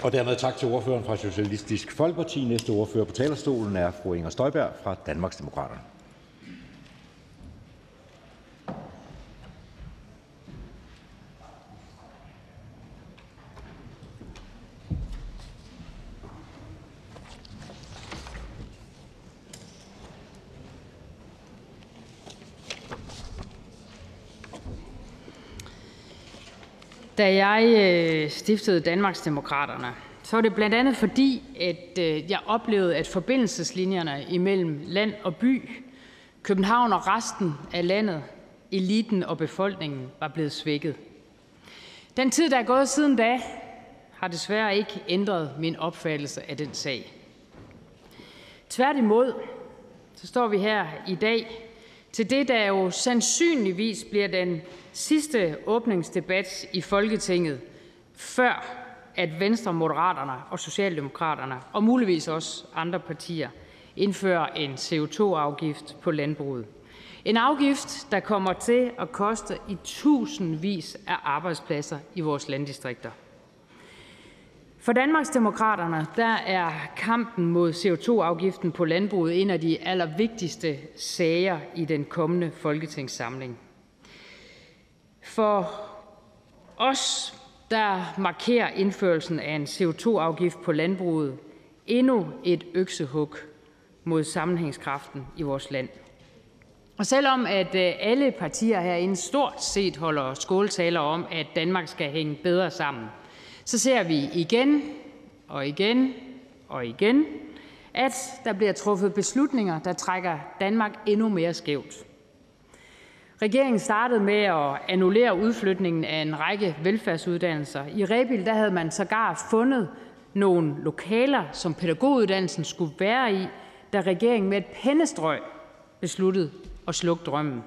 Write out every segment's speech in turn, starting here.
Og dermed tak til ordføreren fra Socialistisk Folkeparti. Næste ordfører på talerstolen er fru Inger Støjberg fra Danmarksdemokraterne. Da jeg stiftede Danmarksdemokraterne, så var det blandt andet fordi, at jeg oplevede, at forbindelseslinjerne imellem land og by, København og resten af landet, eliten og befolkningen var blevet svækket. Den tid, der er gået siden da, har desværre ikke ændret min opfattelse af den sag. Tværtimod, så står vi her i dag til det, der jo sandsynligvis bliver den sidste åbningsdebat i Folketinget, før at Venstre, Moderaterne og Socialdemokraterne, og muligvis også andre partier, indfører en CO2-afgift på landbruget. En afgift, der kommer til at koste i tusindvis af arbejdspladser i vores landdistrikter. For Danmarksdemokraterne, der er kampen mod CO2-afgiften på landbruget en af de allervigtigste sager i den kommende folketingssamling. For os, der markerer indførelsen af en CO2-afgift på landbruget endnu et øksehug mod sammenhængskraften i vores land. Og selvom at alle partier herinde stort set holder skåltaler om, at Danmark skal hænge bedre sammen, så ser vi igen og igen og igen, at der bliver truffet beslutninger, der trækker Danmark endnu mere skævt. Regeringen startede med at annullere udflytningen af en række velfærdsuddannelser. I Rebild der havde man sågar fundet nogle lokaler, som pædagoguddannelsen skulle være i, da regeringen med et pennestrøg besluttede at slukke drømmen.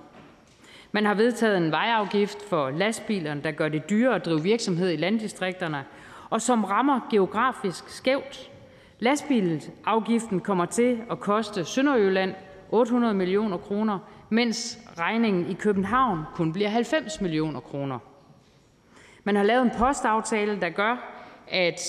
Man har vedtaget en vejafgift for lastbilerne, der gør det dyrere at drive virksomhed i landdistrikterne, og som rammer geografisk skævt. Lastbilafgiften kommer til at koste Sønderjylland 800 millioner kroner, mens regningen i København kun bliver 90 millioner kroner. Man har lavet en postaftale, der gør, at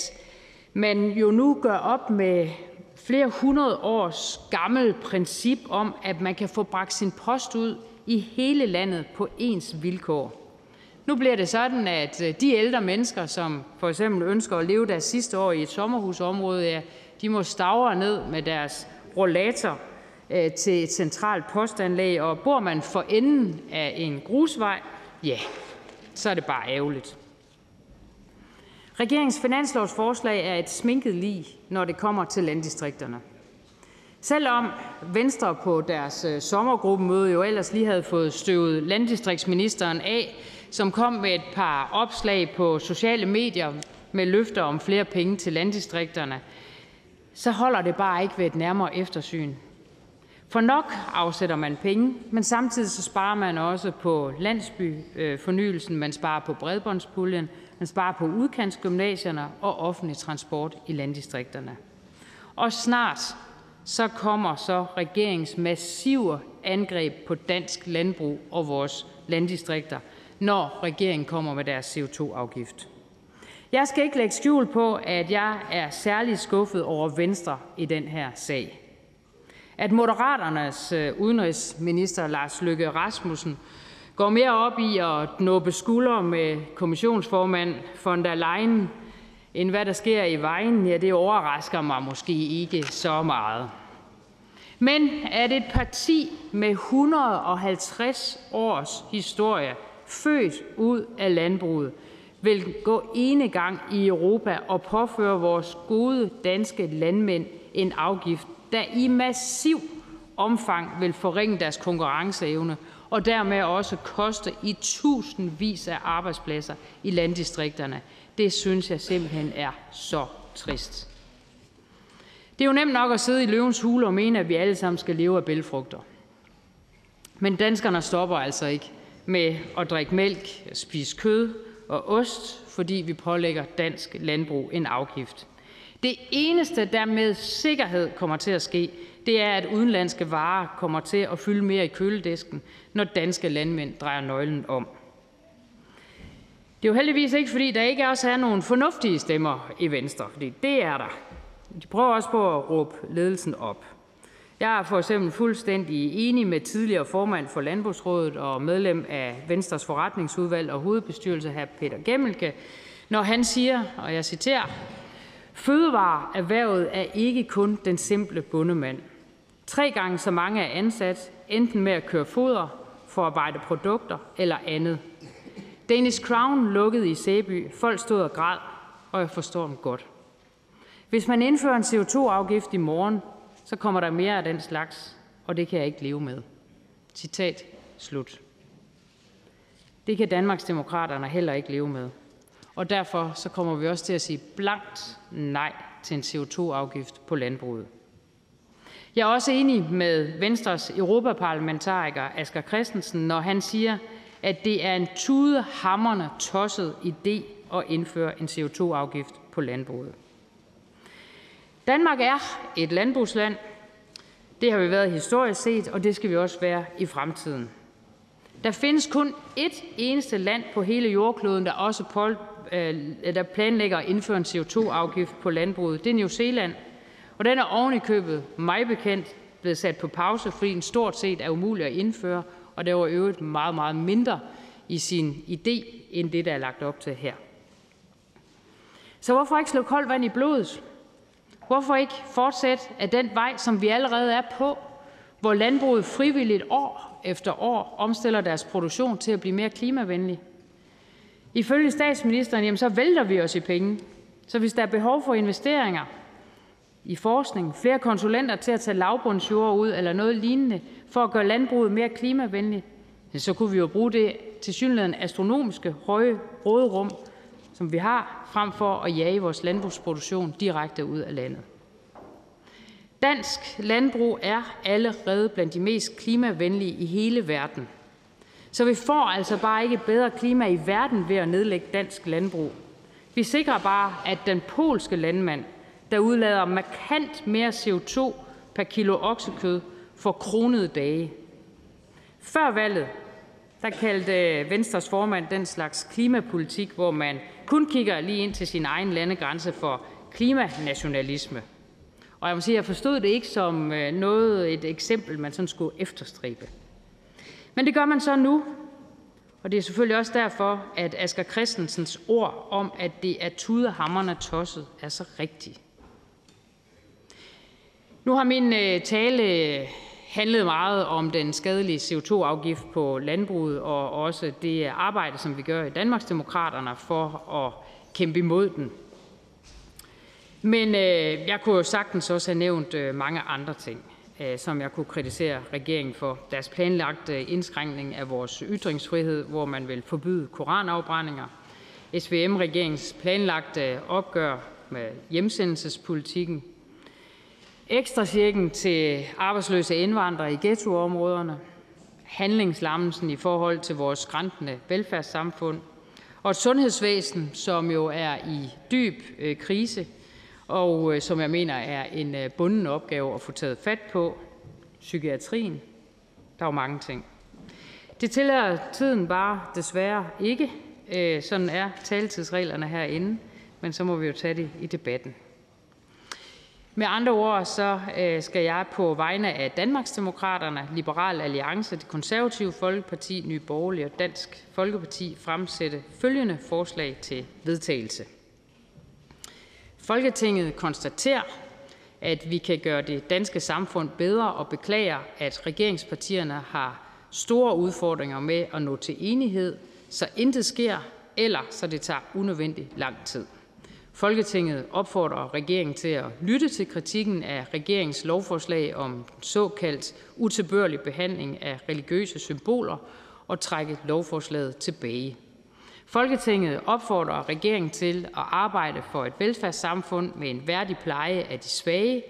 man jo nu gør op med flere hundrede års gammelt princip om, at man kan få bragt sin post ud i hele landet på ens vilkår. Nu bliver det sådan, at de ældre mennesker, som for eksempel ønsker at leve deres sidste år i et sommerhusområde, ja, de må stavre ned med deres rollator til et centralt postanlæg, og bor man for enden af en grusvej, ja, så er det bare ærgerligt. Regeringens finanslovsforslag er et sminket lig, når det kommer til landdistrikterne. Selvom Venstre på deres sommergruppemøde jo ellers lige havde fået støvet landdistriktsministeren af, som kom med et par opslag på sociale medier med løfter om flere penge til landdistrikterne, så holder det bare ikke ved et nærmere eftersyn. For nok afsætter man penge, men samtidig så sparer man også på landsbyfornyelsen, man sparer på bredbåndspuljen, man sparer på udkantsgymnasierne og offentlig transport i landdistrikterne. Og snart så kommer så regeringens massive angreb på dansk landbrug og vores landdistrikter, når regeringen kommer med deres CO2-afgift. Jeg skal ikke lægge skjul på, at jeg er særlig skuffet over Venstre i den her sag. At Moderaternes udenrigsminister Lars Løkke Rasmussen går mere op i at gnubbe skuldre med kommissionsformand von der Leyen, end hvad der sker i vejen, ja, det overrasker mig måske ikke så meget. Men at et parti med 150 års historie, født ud af landbruget, vil gå enegang i Europa og påføre vores gode danske landmænd en afgift, der i massiv omfang vil forringe deres konkurrenceevne og dermed også koste i tusindvis af arbejdspladser i landdistrikterne. Det synes jeg simpelthen er så trist. Det er jo nemt nok at sidde i løvens hule og mene, at vi alle sammen skal leve af bælgfrugter. Men danskerne stopper altså ikke med at drikke mælk, spise kød og ost, fordi vi pålægger dansk landbrug en afgift. Det eneste, der med sikkerhed kommer til at ske, det er, at udenlandske varer kommer til at fylde mere i køledisken, når danske landmænd drejer nøglen om. Det er jo heldigvis ikke, fordi der ikke også er nogle fornuftige stemmer i Venstre, fordi det er der. De prøver også på at råbe ledelsen op. Jeg er for eksempel fuldstændig enig med tidligere formand for Landbrugsrådet og medlem af Venstres forretningsudvalg og hovedbestyrelse, hr. Peter Gæmelke, når han siger, og jeg citerer: "Fødevareerhvervet er ikke kun den simple bondemand. 3 gange så mange er ansat, enten med at køre foder, forarbejde produkter eller andet. Danish Crown lukkede i Sæby. Folk stod og græd, og jeg forstår dem godt. Hvis man indfører en CO2-afgift i morgen, så kommer der mere af den slags, og det kan jeg ikke leve med." Citat slut. Det kan Danmarksdemokraterne heller ikke leve med, og derfor så kommer vi også til at sige blankt nej til en CO2-afgift på landbruget. Jeg er også enig med Venstres europaparlamentariker Asger Christensen, når han siger, at det er en tudehamrende tosset idé at indføre en CO2-afgift på landbruget. Danmark er et landbrugsland. Det har vi været historisk set, og det skal vi også være i fremtiden. Der findes kun ét eneste land på hele jordkloden, der planlægger at indføre en CO2-afgift på landbruget. Det er New Zealand, og den er ovenikøbet mig bekendt blevet sat på pause, fordi den stort set er umulig at indføre, og det var i øvrigt meget, meget mindre i sin idé, end det, der er lagt op til her. Så hvorfor ikke slå koldt vand i blodet? Hvorfor ikke fortsætte ad den vej, som vi allerede er på, hvor landbruget frivilligt år efter år omstiller deres produktion til at blive mere klimavenlig? Ifølge statsministeren, jamen, så vælter vi os i penge. Så hvis der er behov for investeringer i forskning, flere konsulenter til at tage lavbundsjord ud eller noget lignende for at gøre landbruget mere klimavenligt, så kunne vi jo bruge det tilsyneladende astronomiske høje råderum, som vi har, frem for at jage vores landbrugsproduktion direkte ud af landet. Dansk landbrug er allerede blandt de mest klimavenlige i hele verden. Så vi får altså bare ikke bedre klima i verden ved at nedlægge dansk landbrug. Vi sikrer bare, at den polske landmand, der udlader markant mere CO2 per kilo oksekød, får kronede dage. Før valget, der kaldte Venstres formand den slags klimapolitik, hvor man kun kigger lige ind til sin egen landegrænse, for klimanationalisme. Og jeg må sige, at jeg forstod det ikke som et eksempel, man sådan skulle efterstræbe. Men det gør man så nu, og det er selvfølgelig også derfor, at Asger Christensens ord om, at det er tudehamrende tosset, er så rigtigt. Nu har min tale handlet meget om den skadelige CO2-afgift på landbruget, og også det arbejde, som vi gør i Danmarksdemokraterne for at kæmpe imod den. Men jeg kunne jo sagtens også have nævnt mange andre ting, som jeg kunne kritisere regeringen for. Deres planlagte indskrænkning af vores ytringsfrihed, hvor man vil forbyde koranafbrændinger. SVM-regeringens planlagte opgør med hjemsendelsespolitikken. Ekstrachecken til arbejdsløse indvandrere i ghettoområderne. Handlingslammelsen i forhold til vores skrantende velfærdssamfund. Og et sundhedsvæsen, som jo er i dyb krise, og som jeg mener er en bunden opgave at få taget fat på. Psykiatrien. Der er jo mange ting. Det tillader tiden bare desværre ikke. Sådan er taletidsreglerne herinde, men så må vi jo tage det i debatten. Med andre ord så skal jeg på vegne af Danmarksdemokraterne, Liberal Alliance, Det Konservative Folkeparti, Nye Borgerlige og Dansk Folkeparti fremsætte følgende forslag til vedtagelse. Folketinget konstaterer, at vi kan gøre det danske samfund bedre og beklager, at regeringspartierne har store udfordringer med at nå til enighed, så intet sker, eller så det tager unødvendigt lang tid. Folketinget opfordrer regeringen til at lytte til kritikken af regeringens lovforslag om såkaldt utilbørlig behandling af religiøse symboler og trække lovforslaget tilbage. Folketinget opfordrer regeringen til at arbejde for et velfærdssamfund med en værdig pleje af de svage,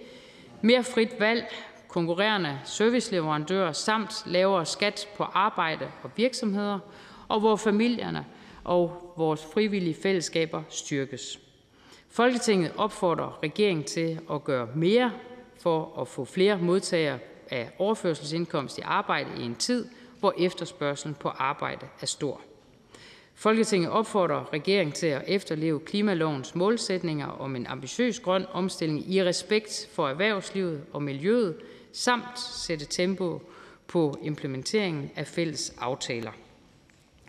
mere frit valg, konkurrerende serviceleverandører samt lavere skat på arbejde og virksomheder, og hvor familierne og vores frivillige fællesskaber styrkes. Folketinget opfordrer regeringen til at gøre mere for at få flere modtagere af overførselsindkomst i arbejde i en tid, hvor efterspørgslen på arbejde er stor. Folketinget opfordrer regeringen til at efterleve klimalovens målsætninger om en ambitiøs grøn omstilling i respekt for erhvervslivet og miljøet, samt sætte tempo på implementeringen af fælles aftaler.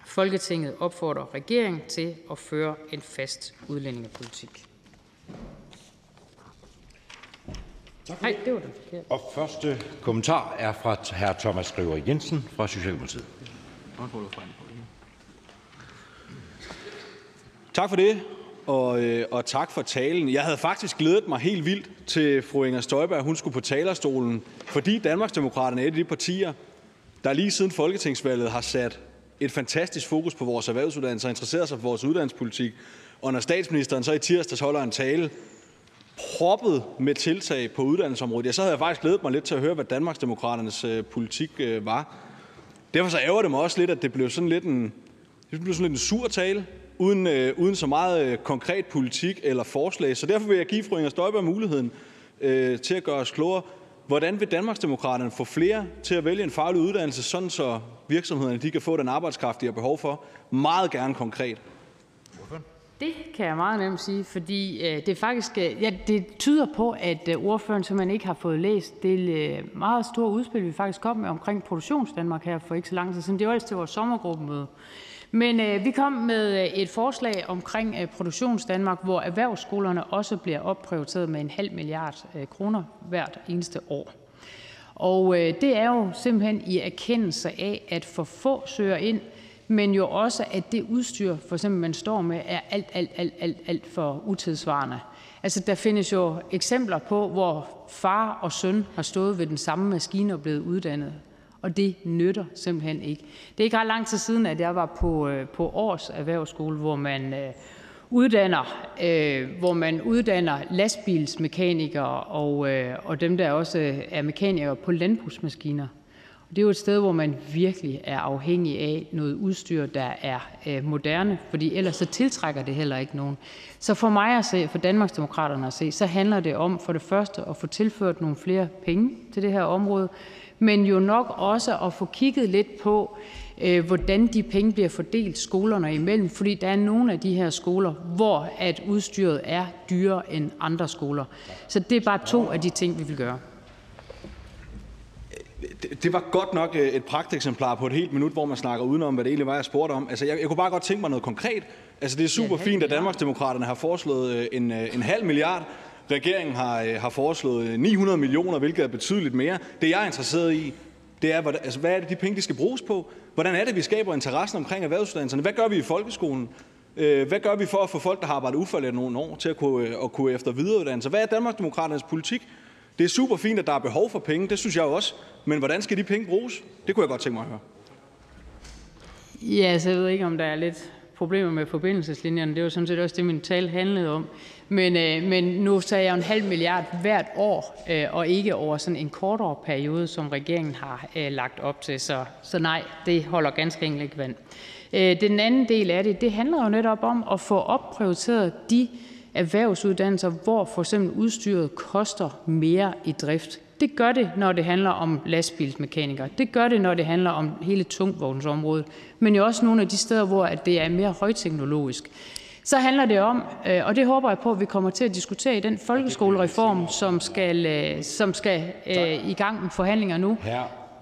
Folketinget opfordrer regeringen til at føre en fast udlændingepolitik. Nej, det var det forkert. Og første kommentar er fra hr. Thomas Skriver Jensen fra Socialdemokratiet. Tak for det, og tak for talen. Jeg havde faktisk glædet mig helt vildt til fru Inger Støjberg, hun skulle på talerstolen, fordi Danmarksdemokraterne er et af de partier, der lige siden folketingsvalget har sat et fantastisk fokus på vores erhvervsuddannelser og interesseret sig for vores uddannelsespolitik. Og når statsministeren så i tirsdags holder en tale proppet med tiltag på uddannelsesområdet, ja, så havde jeg faktisk glædet mig lidt til at høre, hvad Danmarksdemokraternes politik var. Derfor så ærger det mig også lidt, at det blev sådan lidt en sur tale, uden så meget konkret politik eller forslag. Så derfor vil jeg give fru Inger Støjberg muligheden til at gøre os klogere. Hvordan vil Danmarksdemokraterne få flere til at vælge en faglig uddannelse, sådan så virksomhederne de kan få den arbejdskraft, de har behov for? Meget gerne konkret. Det kan jeg meget nemt sige, fordi det tyder på, at ordføreren simpelthen ikke har fået læst det meget store udspil, vi faktisk kom med omkring Produktionsdanmark her for ikke så lang tid siden. Det var ellers til vores sommergruppemøde. Men vi kom med et forslag omkring Produktionsdanmark, hvor erhvervsskolerne også bliver opprioriteret med 0,5 milliard kroner hvert eneste år. Og det er jo simpelthen i erkendelse af, at for få søger ind, men jo også, at det udstyr, for eksempel man står med, er alt for utidssvarende. Altså, der findes jo eksempler på, hvor far og søn har stået ved den samme maskine og blevet uddannet. Og det nytter simpelthen ikke. Det er ikke ret lang tid siden, at jeg var på Års Erhvervsskole, hvor man uddanner lastbilsmekanikere og dem, der også er mekanikere på landbrugsmaskiner. Og det er jo et sted, hvor man virkelig er afhængig af noget udstyr, der er moderne, fordi ellers så tiltrækker det heller ikke nogen. Så for mig at se, for Danmarksdemokraterne at se, så handler det om for det første at få tilført nogle flere penge til det her område, men jo nok også at få kigget lidt på, hvordan de penge bliver fordelt skolerne imellem, fordi der er nogle af de her skoler, hvor at udstyret er dyrere end andre skoler. Så det er bare 2 af de ting, vi vil gøre. Det var godt nok et pragteksemplar på et helt minut, hvor man snakker udenom, hvad det egentlig var, jeg spurgte om. Altså, jeg kunne bare godt tænke mig noget konkret. Altså, det er super fint, at Danmarksdemokraterne har foreslået en 0,5 milliard. Regeringen har foreslået 900 millioner, hvilket er betydeligt mere. Det, jeg er interesseret i, det er, hvad er det, de penge, de skal bruges på? Hvordan er det, vi skaber interessen omkring erhvervsuddannelserne? Hvad gør vi i folkeskolen? Hvad gør vi for at få folk, der har arbejdet ufaglært nogle år, til at kunne efter videreuddanne? Hvad er Danmarksdemokraternes politik? Det er super fint, at der er behov for penge, det synes jeg også. Men hvordan skal de penge bruges? Det kunne jeg godt tænke mig at høre. Ja, så jeg ved ikke, om der er lidt problemer med forbindelseslinjerne. Det var sådan set også det, min tale handlede om. Men nu sagde jeg 0,5 milliard hvert år, og ikke over sådan en kortere periode, som regeringen har lagt op til. Så nej, det holder ganske enkelt ikke vand. Den anden del af det handler jo netop om at få opprioriteret de erhvervsuddannelser, hvor for eksempel udstyret koster mere i drift. Det gør det, når det handler om lastbilsmekanikere. Det gør det, når det handler om hele tungvognsområdet, men jo også nogle af de steder, hvor det er mere højteknologisk. Så handler det om, og det håber jeg på, at vi kommer til at diskutere i den folkeskolereform, som skal i gang med forhandlinger nu.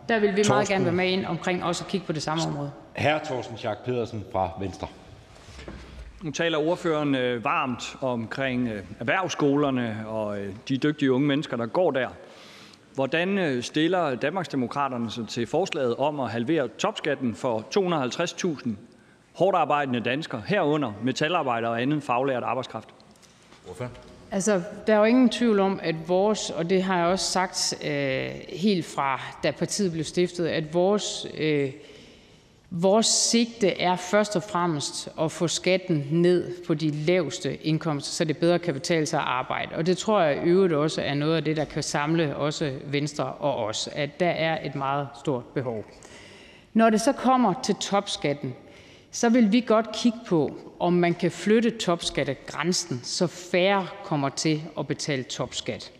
Der vil vi meget gerne være med ind omkring også at kigge på det samme område. Hr. Torsten Schack Pedersen fra Venstre. Nu taler ordføreren varmt omkring erhvervsskolerne og de dygtige unge mennesker, der går der. Hvordan stiller Danmarksdemokraterne sig til forslaget om at halvere topskatten for 250.000 hårdt arbejdende danskere, herunder metalarbejdere og anden faglært arbejdskraft? Altså, der er jo ingen tvivl om, at vores, og det har jeg også sagt helt fra, da partiet blev stiftet, at vores sigte er først og fremmest at få skatten ned på de laveste indkomster, så det bedre kan betale sig at arbejde. Og det tror jeg i øvrigt også er noget af det, der kan samle også Venstre og os, at der er et meget stort behov. Når det så kommer til topskatten, så vil vi godt kigge på, om man kan flytte topskattegrænsen, så færre kommer til at betale topskat.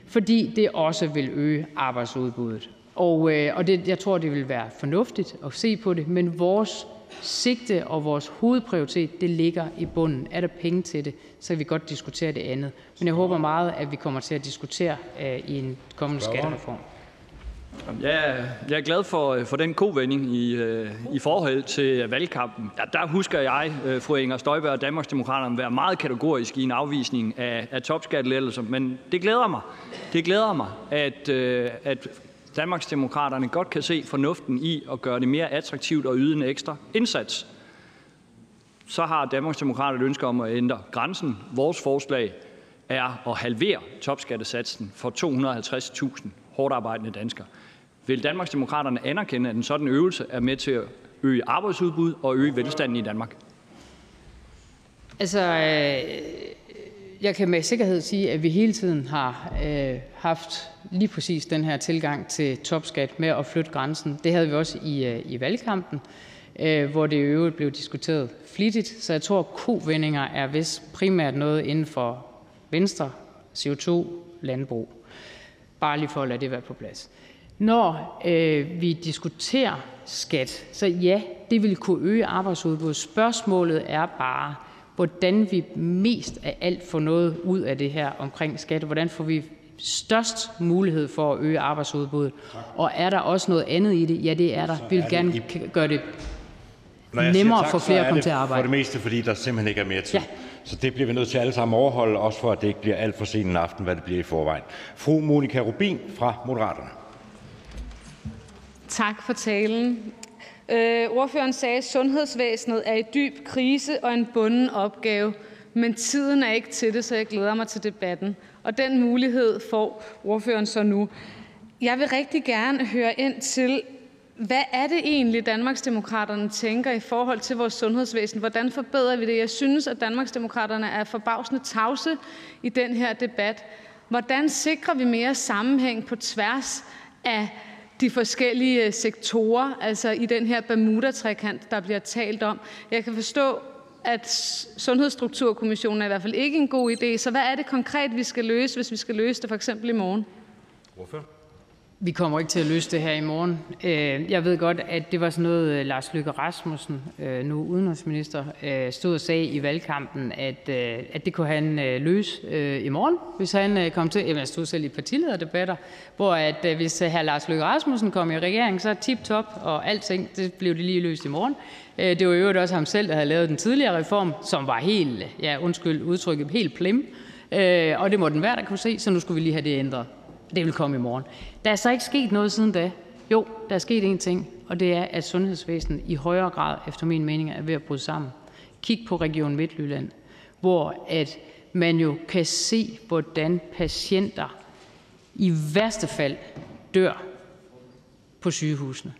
Fordi det også vil øge arbejdsudbuddet. Og jeg tror, det vil være fornuftigt at se på det, men vores sigte og vores hovedprioritet, det ligger i bunden. Er der penge til det, så kan vi godt diskutere det andet. Men jeg håber meget, at vi kommer til at diskutere i en kommende skattereform. Jeg er glad for den kovending i forhold til valgkampen. Der husker jeg fru Inger Støjberg og Danmarksdemokraterne være meget kategorisk i en afvisning af topskattelettelser, men det glæder mig, at Danmarksdemokraterne godt kan se fornuften i at gøre det mere attraktivt at yde en ekstra indsats. Så har Danmarksdemokraterne et ønske om at ændre grænsen. Vores forslag er at halvere topskattesatsen for 250.000 hårdtarbejdende danskere. Vil Danmarksdemokraterne anerkende, at en sådan øvelse er med til at øge arbejdsudbud og øge velstanden i Danmark? Altså, jeg kan med sikkerhed sige, at vi hele tiden har haft lige præcis den her tilgang til topskat med at flytte grænsen. Det havde vi også i valgkampen, hvor det i øvrigt blev diskuteret flittigt. Så jeg tror, at kovendinger er vist primært noget inden for Venstre, CO2, landbrug. Bare lige for at lade det være på plads. Når vi diskuterer skat, så ja, det vil kunne øge arbejdsudbuddet. Spørgsmålet er bare, hvordan vi mest af alt får noget ud af det her omkring skat. Hvordan får vi størst mulighed for at øge arbejdsudbuddet? Og er der også noget andet i det? Ja, det er der. Vi vil gerne gøre det nemmere for flere at komme til at arbejde. For det meste, fordi der simpelthen ikke er mere tid. Ja. Så det bliver vi nødt til alle sammen at overholde, også for at det ikke bliver alt for sent en aften, hvad det bliver i forvejen. Fru Monika Rubin fra Moderaterne. Tak for talen. Ordføreren sagde, at sundhedsvæsenet er i dyb krise og en bunden opgave, men tiden er ikke til det, så jeg glæder mig til debatten. Og den mulighed får ordføreren så nu. Jeg vil rigtig gerne høre ind til, hvad er det egentlig, Danmarksdemokraterne tænker i forhold til vores sundhedsvæsen? Hvordan forbedrer vi det? Jeg synes, at Danmarksdemokraterne er forbavsende tavse i den her debat. Hvordan sikrer vi mere sammenhæng på tværs af de forskellige sektorer, altså i den her Bermuda-trekant, der bliver talt om? Jeg kan forstå, at Sundhedsstrukturkommissionen er i hvert fald ikke en god idé. Så hvad er det konkret, vi skal løse, hvis vi skal løse det for eksempel i morgen? Vi kommer ikke til at løse det her i morgen. Jeg ved godt, at det var sådan noget, Lars Løkke Rasmussen, nu udenrigsminister, stod og sagde i valgkampen, at det kunne han løse i morgen, hvis han kom til. Jamen, jeg stod selv i partilederdebatter, hvor at hvis hr. Lars Løkke Rasmussen kom i regering, så tip-top og alting, det blev det lige løst i morgen. Det var jo også ham selv, der havde lavet den tidligere reform, som var helt, undskyld udtrykket, helt plim. Og det må den være, der kunne se, så nu skulle vi lige have det ændret. Det vil komme i morgen. Der er så ikke sket noget siden da. Jo, der er sket en ting, og det er, at sundhedsvæsenet i højere grad, efter min mening, er ved at bryde sammen. Kig på Region Midtjylland, hvor at man jo kan se, hvordan patienter i værste fald dør på sygehusene,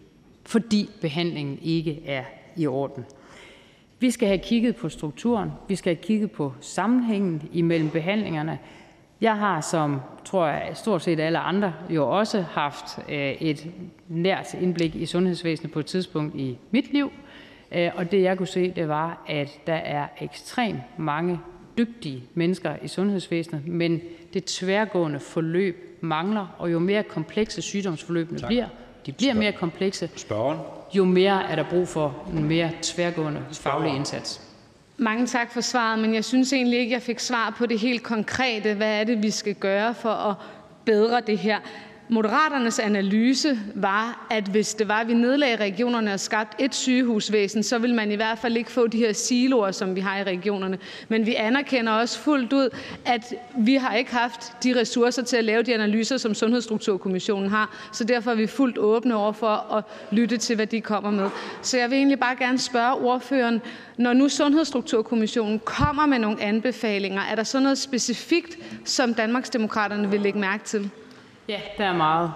fordi behandlingen ikke er i orden. Vi skal have kigget på strukturen. Vi skal have kigget på sammenhængen imellem behandlingerne. Jeg har, som tror jeg stort set alle andre, jo også haft et nært indblik i sundhedsvæsenet på et tidspunkt i mit liv. Og det jeg kunne se, det var, at der er ekstremt mange dygtige mennesker i sundhedsvæsenet, men det tværgående forløb mangler, og jo mere komplekse sygdomsforløbene bliver mere komplekse, jo mere er der brug for en mere tværgående faglig indsats. Mange tak for svaret, men jeg synes egentlig ikke, jeg fik svar på det helt konkrete. Hvad er det, vi skal gøre for at bedre det her? Moderaternes analyse var, at hvis det var, at vi nedlagde regionerne og skabte et sygehusvæsen, så ville man i hvert fald ikke få de her siloer, som vi har i regionerne. Men vi anerkender også fuldt ud, at vi har ikke haft de ressourcer til at lave de analyser, som Sundhedsstrukturkommissionen har. Så derfor er vi fuldt åbne over for at lytte til, hvad de kommer med. Så jeg vil egentlig bare gerne spørge ordføreren, når nu Sundhedsstrukturkommissionen kommer med nogle anbefalinger, er der så noget specifikt, som Danmarksdemokraterne vil lægge mærke til? Ja, der er meget.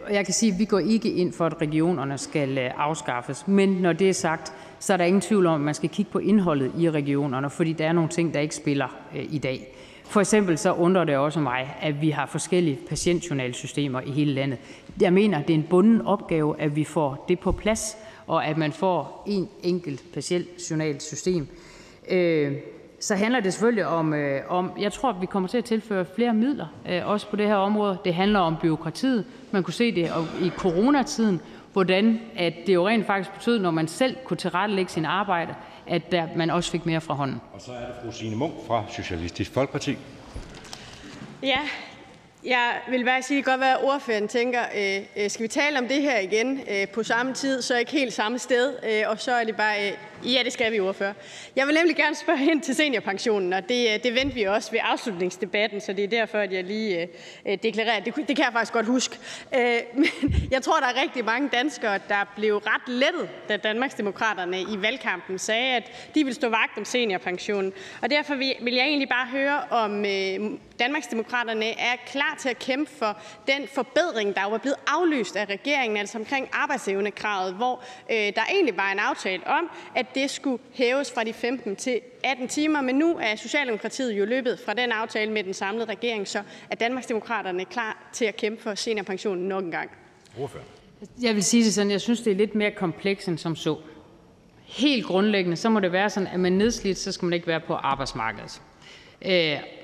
Jeg kan sige, at vi går ikke ind for, at regionerne skal afskaffes. Men når det er sagt, så er der ingen tvivl om, at man skal kigge på indholdet i regionerne, fordi der er nogle ting, der ikke spiller i dag. For eksempel så undrer det også mig, at vi har forskellige patientjournalsystemer i hele landet. Jeg mener, det er en bunden opgave, at vi får det på plads, og at man får en enkelt patientjournalsystem. Så handler det selvfølgelig om, jeg tror, at vi kommer til at tilføre flere midler, også på det her område. Det handler om bureaukratiet. Man kunne se det i coronatiden, hvordan at det jo rent faktisk betød, når man selv kunne tilrettelægge sin arbejde, at man også fik mere fra hånden. Og så er det fru Signe Munk fra Socialistisk Folkeparti. Ja, jeg vil bare sige, det kan godt være, at ordføreren tænker, skal vi tale om det her igen på samme tid, så ikke helt samme sted, og så er det bare, ja, det skal vi, ordfører. Jeg vil nemlig gerne spørge ind til seniorpensionen, og det vendte vi også ved afslutningsdebatten, så det er derfor, at jeg lige deklarerer, det kan jeg faktisk godt huske. Men jeg tror, der er rigtig mange danskere, der blev ret lettet, da Danmarksdemokraterne i valgkampen sagde, at de ville stå vagt om seniorpensionen. Og derfor vil jeg egentlig bare høre, om Danmarksdemokraterne er klar til at kæmpe for den forbedring, der jo er blevet aflyst af regeringen, altså omkring arbejdsevnekravet, hvor der egentlig var en aftale om, at det skulle hæves fra de 15 til 18 timer, men nu er Socialdemokratiet jo løbet fra den aftale med den samlede regering, så er Danmarksdemokraterne klar til at kæmpe for seniorpensionen nok en gang? Jeg vil sige det sådan, jeg synes, det er lidt mere komplekst end som så. Helt grundlæggende, så må det være sådan, at man er nedslidt, så skal man ikke være på arbejdsmarkedet.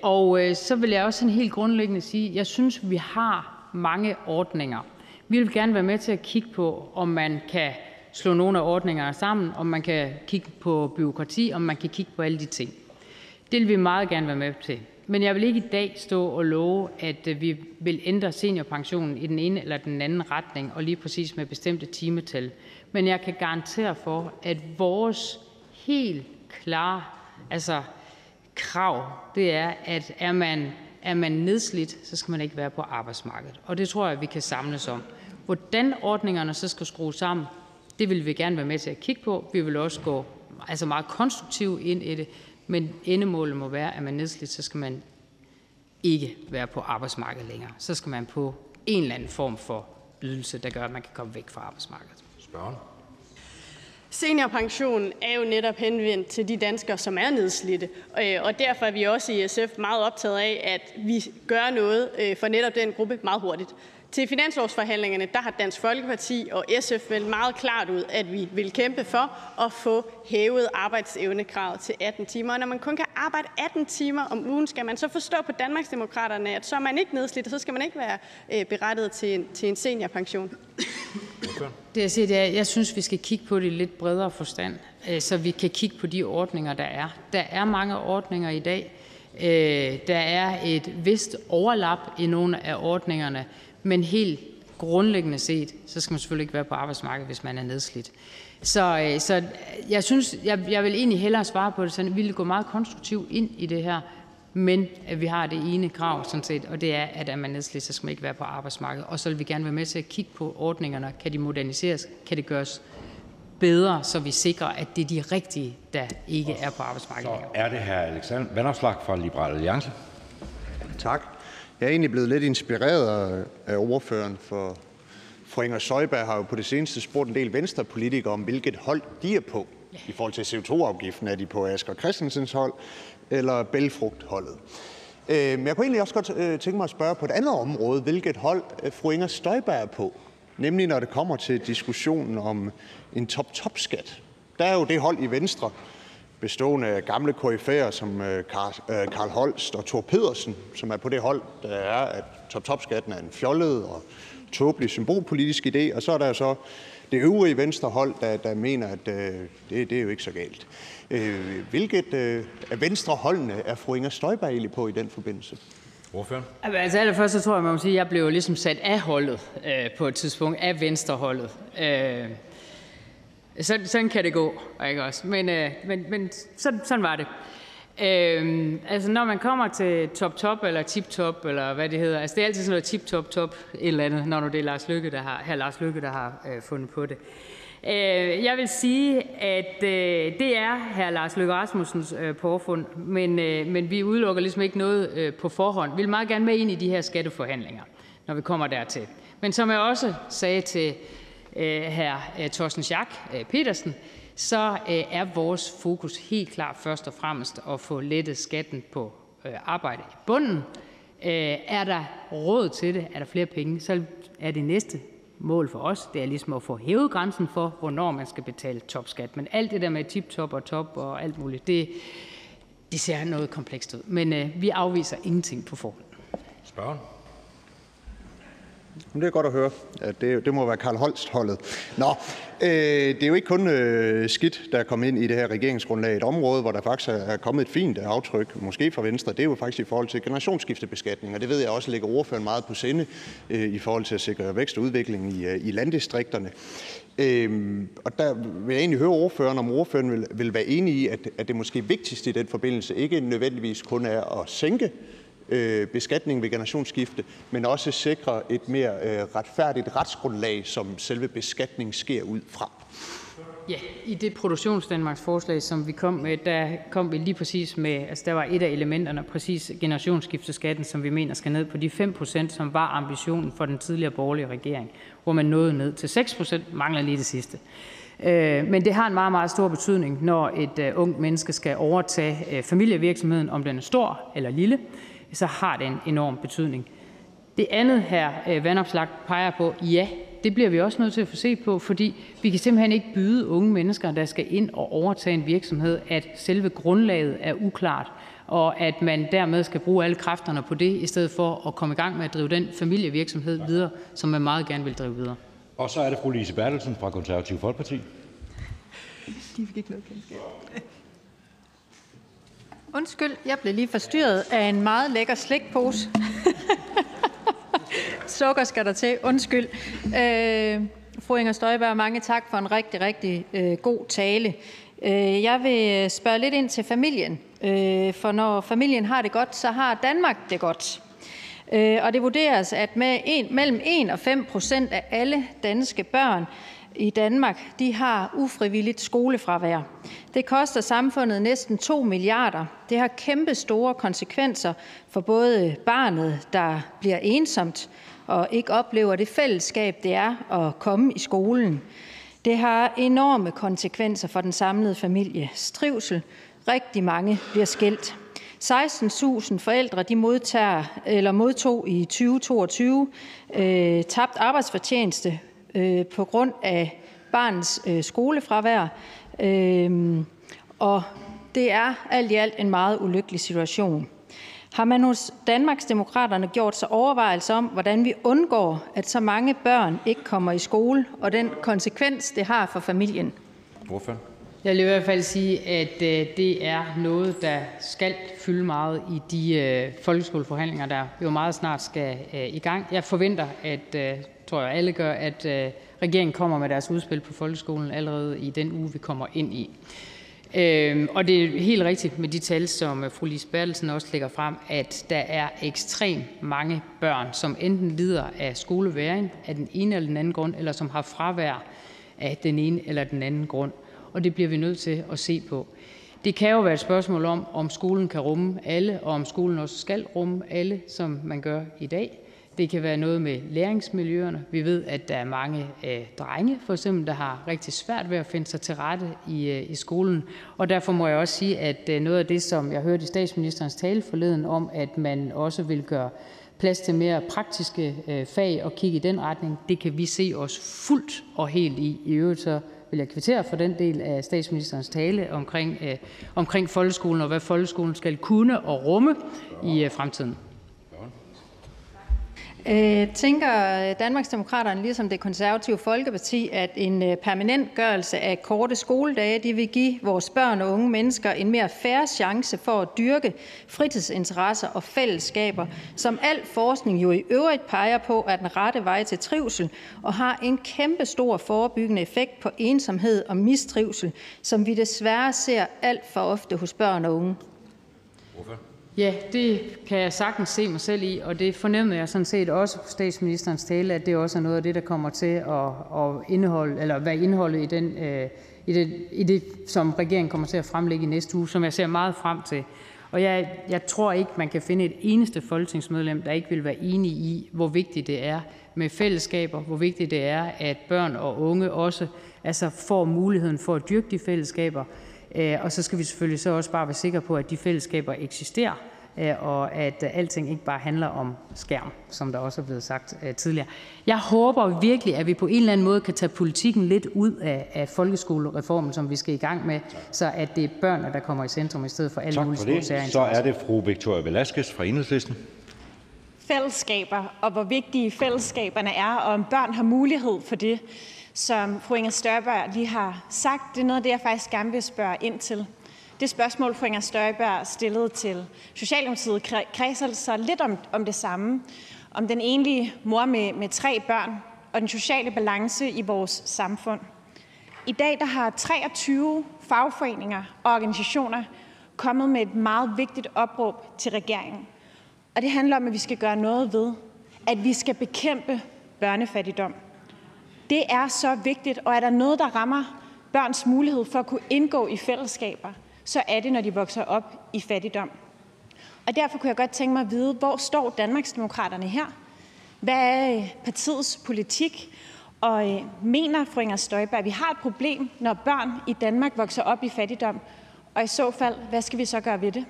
Og så vil jeg også sådan helt grundlæggende sige, jeg synes, vi har mange ordninger. Vi vil gerne være med til at kigge på, om man kan slå nogle af ordningerne sammen, om man kan kigge på bureaukrati, om man kan kigge på alle de ting. Det vil vi meget gerne være med til. Men jeg vil ikke i dag stå og love, at vi vil ændre seniorpensionen i den ene eller den anden retning, og lige præcis med bestemte timetal. Men jeg kan garantere for, at vores helt klare krav, det er, at er man nedslidt, så skal man ikke være på arbejdsmarkedet. Og det tror jeg, vi kan samles om. Hvordan ordningerne så skal skrues sammen, det vil vi gerne være med til at kigge på. Vi vil også gå meget konstruktivt ind i det, men endemålet må være, at man er nedslidt, så skal man ikke være på arbejdsmarkedet længere. Så skal man på en eller anden form for ydelse, der gør, at man kan komme væk fra arbejdsmarkedet. Spørgen. Seniorpensionen er jo netop henvendt til de danskere, som er nedslidte, og derfor er vi også i SF meget optaget af, at vi gør noget for netop den gruppe meget hurtigt. Til finanslovsforhandlingerne, der har Dansk Folkeparti og SF meldt meget klart ud, at vi vil kæmpe for at få hævet arbejdsevnekravet til 18 timer. Og når man kun kan arbejde 18 timer om ugen, skal man så forstå på Danmarksdemokraterne, at så er man ikke nedslidt, og så skal man ikke være berettiget til en seniorpension. Det jeg siger, det er, jeg synes, vi skal kigge på det i lidt bredere forstand, så vi kan kigge på de ordninger, der er. Der er mange ordninger i dag. Der er et vist overlap i nogle af ordningerne, men helt grundlæggende set, så skal man selvfølgelig ikke være på arbejdsmarkedet, hvis man er nedslidt. Så jeg synes, jeg vil egentlig hellere svare på det sådan, at vi vil gå meget konstruktivt ind i det her, men at vi har det ene krav sådan set, og det er, at er man nedslidt, så skal man ikke være på arbejdsmarkedet. Og så vil vi gerne være med til at kigge på ordningerne. Kan de moderniseres? Kan det gøres bedre, så vi sikrer, at det er de rigtige, der ikke er på arbejdsmarkedet længere? Så er det hr. Alexander Vanopslagh fra Liberal Alliance. Tak. Jeg er egentlig blevet lidt inspireret af ordføreren, for fru Inger Støjberg har jo på det seneste spurgt en del venstrepolitikere om, hvilket hold de er på i forhold til CO2-afgiften. Er de på Asger Christensens hold eller Bælgfrugtholdet? Men jeg kunne egentlig også godt tænke mig at spørge på et andet område, hvilket hold fru Inger Støjberg er på, nemlig når det kommer til diskussionen om en top-top-skat. Der er jo det hold i Venstre, bestående af gamle KF'er som Carl Holst og Thor Pedersen, som er på det hold, der er, at top-top-skatten er en fjollet og tåbelig symbolpolitisk idé, og så er der så det øvrige venstrehold, der mener, at det er jo ikke så galt. Hvilket af venstreholdene er fru Inger Støjberg egentlig på i den forbindelse? Ordføreren? Altså allerførst så tror jeg, man må sige, at jeg blev ligesom sat af holdet på et tidspunkt, af venstreholdet. Sådan kan det gå, ikke også? Men sådan var det. Altså når man kommer til top-top eller tip-top, eller hvad det hedder, altså det er altid sådan noget tip-top-top et eller andet, når det er Lars Løkke, der har fundet på det. Jeg vil sige, at det er hr. Lars Løkke Rasmussens påfund, men vi udelukker ligesom ikke noget på forhånd. Vi vil meget gerne med ind i de her skatteforhandlinger, når vi kommer dertil. Men som jeg også sagde til hr. Torsten Schack Pedersen, så er vores fokus helt klart først og fremmest at få lettet skatten på arbejde i bunden. Er der råd til det? Er der flere penge? Så er det næste mål for os, det er ligesom at få hævet grænsen for, hvornår man skal betale topskat. Men alt det der med tip-top og top og alt muligt, det ser noget komplekst ud. Men vi afviser ingenting på forhånd. Spørgen? Det er godt at høre. Det må være Carl Holst-holdet. Nå, det er jo ikke kun skidt, der er kommet ind i det her regeringsgrundlag. Et område, hvor der faktisk er kommet et fint aftryk, måske fra Venstre, det er jo faktisk i forhold til generationsskiftebeskatning. Og det ved jeg også ligger ordføreren meget på sinde i forhold til at sikre vækst og udvikling i landdistrikterne. Og der vil jeg egentlig høre ordføreren, om ordføreren vil være enig i, at det måske vigtigste i den forbindelse ikke nødvendigvis kun er at sænke beskatning ved generationsskifte, men også sikre et mere retfærdigt retsgrundlag, som selve beskatningen sker ud fra. Ja, i det Produktionsdanmarks forslag, som vi kom med, der kom vi lige præcis med, altså der var et af elementerne, præcis generationsskifteskatten, som vi mener skal ned på de 5%, som var ambitionen for den tidligere borgerlige regering, hvor man nåede ned til 6%, mangler lige det sidste. Men det har en meget, meget stor betydning, når et ungt menneske skal overtage familievirksomheden, om den er stor eller lille, så har det en enorm betydning. Det andet her, Vanopslagh peger på, ja, det bliver vi også nødt til at få set på, fordi vi kan simpelthen ikke byde unge mennesker, der skal ind og overtage en virksomhed, at selve grundlaget er uklart, og at man dermed skal bruge alle kræfterne på det, i stedet for at komme i gang med at drive den familievirksomhed videre, som man meget gerne vil drive videre. Og så er det fru Lise Bertelsen fra Konservative Folkeparti. De fik ikke noget kendskab. Undskyld, jeg blev lige forstyrret af en meget lækker slikpose. Sukker skal der til. Undskyld. Fru Inger Støjberg, mange tak for en rigtig, rigtig god tale. Jeg vil spørge lidt ind til familien. For når familien har det godt, så har Danmark det godt. Og det vurderes, at mellem 1 og 5% af alle danske børn i Danmark, de har ufrivilligt skolefravær. Det koster samfundet næsten 2 milliarder. Det har kæmpe store konsekvenser for både barnet, der bliver ensomt og ikke oplever det fællesskab, det er at komme i skolen. Det har enorme konsekvenser for den samlede families trivsel. Rigtig mange bliver skilt. 16.000 forældre de modtog i 2022 tabt arbejdsfortjeneste på grund af barnets skolefravær, og det er alt i alt en meget ulykkelig situation. Har man hos Danmarksdemokraterne gjort sig overvejelser om, hvordan vi undgår, at så mange børn ikke kommer i skole, og den konsekvens, det har for familien? Ordfører. Jeg vil i hvert fald sige, at det er noget, der skal fylde meget i de folkeskoleforhandlinger, der jo meget snart skal i gang. Jeg forventer, tror jeg alle gør, at regeringen kommer med deres udspil på folkeskolen allerede i den uge, vi kommer ind i. Og det er helt rigtigt med de tal, som fru Lise Bertelsen også lægger frem, at der er ekstremt mange børn, som enten lider af skolevægring af den ene eller den anden grund, eller som har fravær af den ene eller den anden grund. Og det bliver vi nødt til at se på. Det kan jo være et spørgsmål om skolen kan rumme alle, og om skolen også skal rumme alle, som man gør i dag. Det kan være noget med læringsmiljøerne. Vi ved, at der er mange drenge, for eksempel, der har rigtig svært ved at finde sig til rette i skolen. Og derfor må jeg også sige, at noget af det, som jeg hørte i statsministerens tale forleden om, at man også vil gøre plads til mere praktiske fag og kigge i den retning, det kan vi se os fuldt og helt i. I øvrigt så vil jeg kvittere for den del af statsministerens tale omkring folkeskolen og hvad folkeskolen skal kunne og rumme i fremtiden. Tænker Danmarksdemokraterne, ligesom Det Konservative Folkeparti, at en permanentgørelse af korte skoledage, det vil give vores børn og unge mennesker en mere fair chance for at dyrke fritidsinteresser og fællesskaber, som al forskning jo i øvrigt peger på, er den rette vej til trivsel og har en kæmpe stor forebyggende effekt på ensomhed og mistrivsel, som vi desværre ser alt for ofte hos børn og unge? Ja, det kan jeg sagtens se mig selv i, og det fornemmede jeg sådan set også på statsministerens tale, at det også er noget af det, der kommer til at indeholde, eller være indholdet i det, som regeringen kommer til at fremlægge i næste uge, som jeg ser meget frem til. Og jeg tror ikke, man kan finde et eneste folketingsmedlem, der ikke vil være enig i, hvor vigtigt det er med fællesskaber, hvor vigtigt det er, at børn og unge også får muligheden for at dyrke de fællesskaber. Og så skal vi selvfølgelig så også bare være sikre på, at de fællesskaber eksisterer, og at alting ikke bare handler om skærm, som der også er blevet sagt tidligere. Jeg håber virkelig, at vi på en eller anden måde kan tage politikken lidt ud af folkeskolereformen, som vi skal i gang med, så at det er børnene, der kommer i centrum i stedet for alle mulige små særhensyn. Så er det fru Victoria Velasquez fra Enhedslisten. fællesskaber, og hvor vigtige fællesskaberne er, og om børn har mulighed for det, som fru Inger Støjberg lige har sagt. Det er noget af det, jeg faktisk gerne vil spørge ind til. Det spørgsmål, fru Inger Støjberg stillede til Socialdemokratiet, kredser så lidt om det samme. Om den enlige mor med 3 børn og den sociale balance i vores samfund. I dag der har 23 fagforeninger og organisationer kommet med et meget vigtigt opråb til regeringen. Og det handler om, at vi skal gøre noget ved, at vi skal bekæmpe børnefattigdom. Det er så vigtigt, og er der noget, der rammer børns mulighed for at kunne indgå i fællesskaber, så er det, når de vokser op i fattigdom. Og derfor kunne jeg godt tænke mig at vide, hvor står Danmarksdemokraterne her? Hvad er partiets politik? Og mener fru Inger Støjberg, at vi har et problem, når børn i Danmark vokser op i fattigdom? Og i så fald, hvad skal vi så gøre ved det?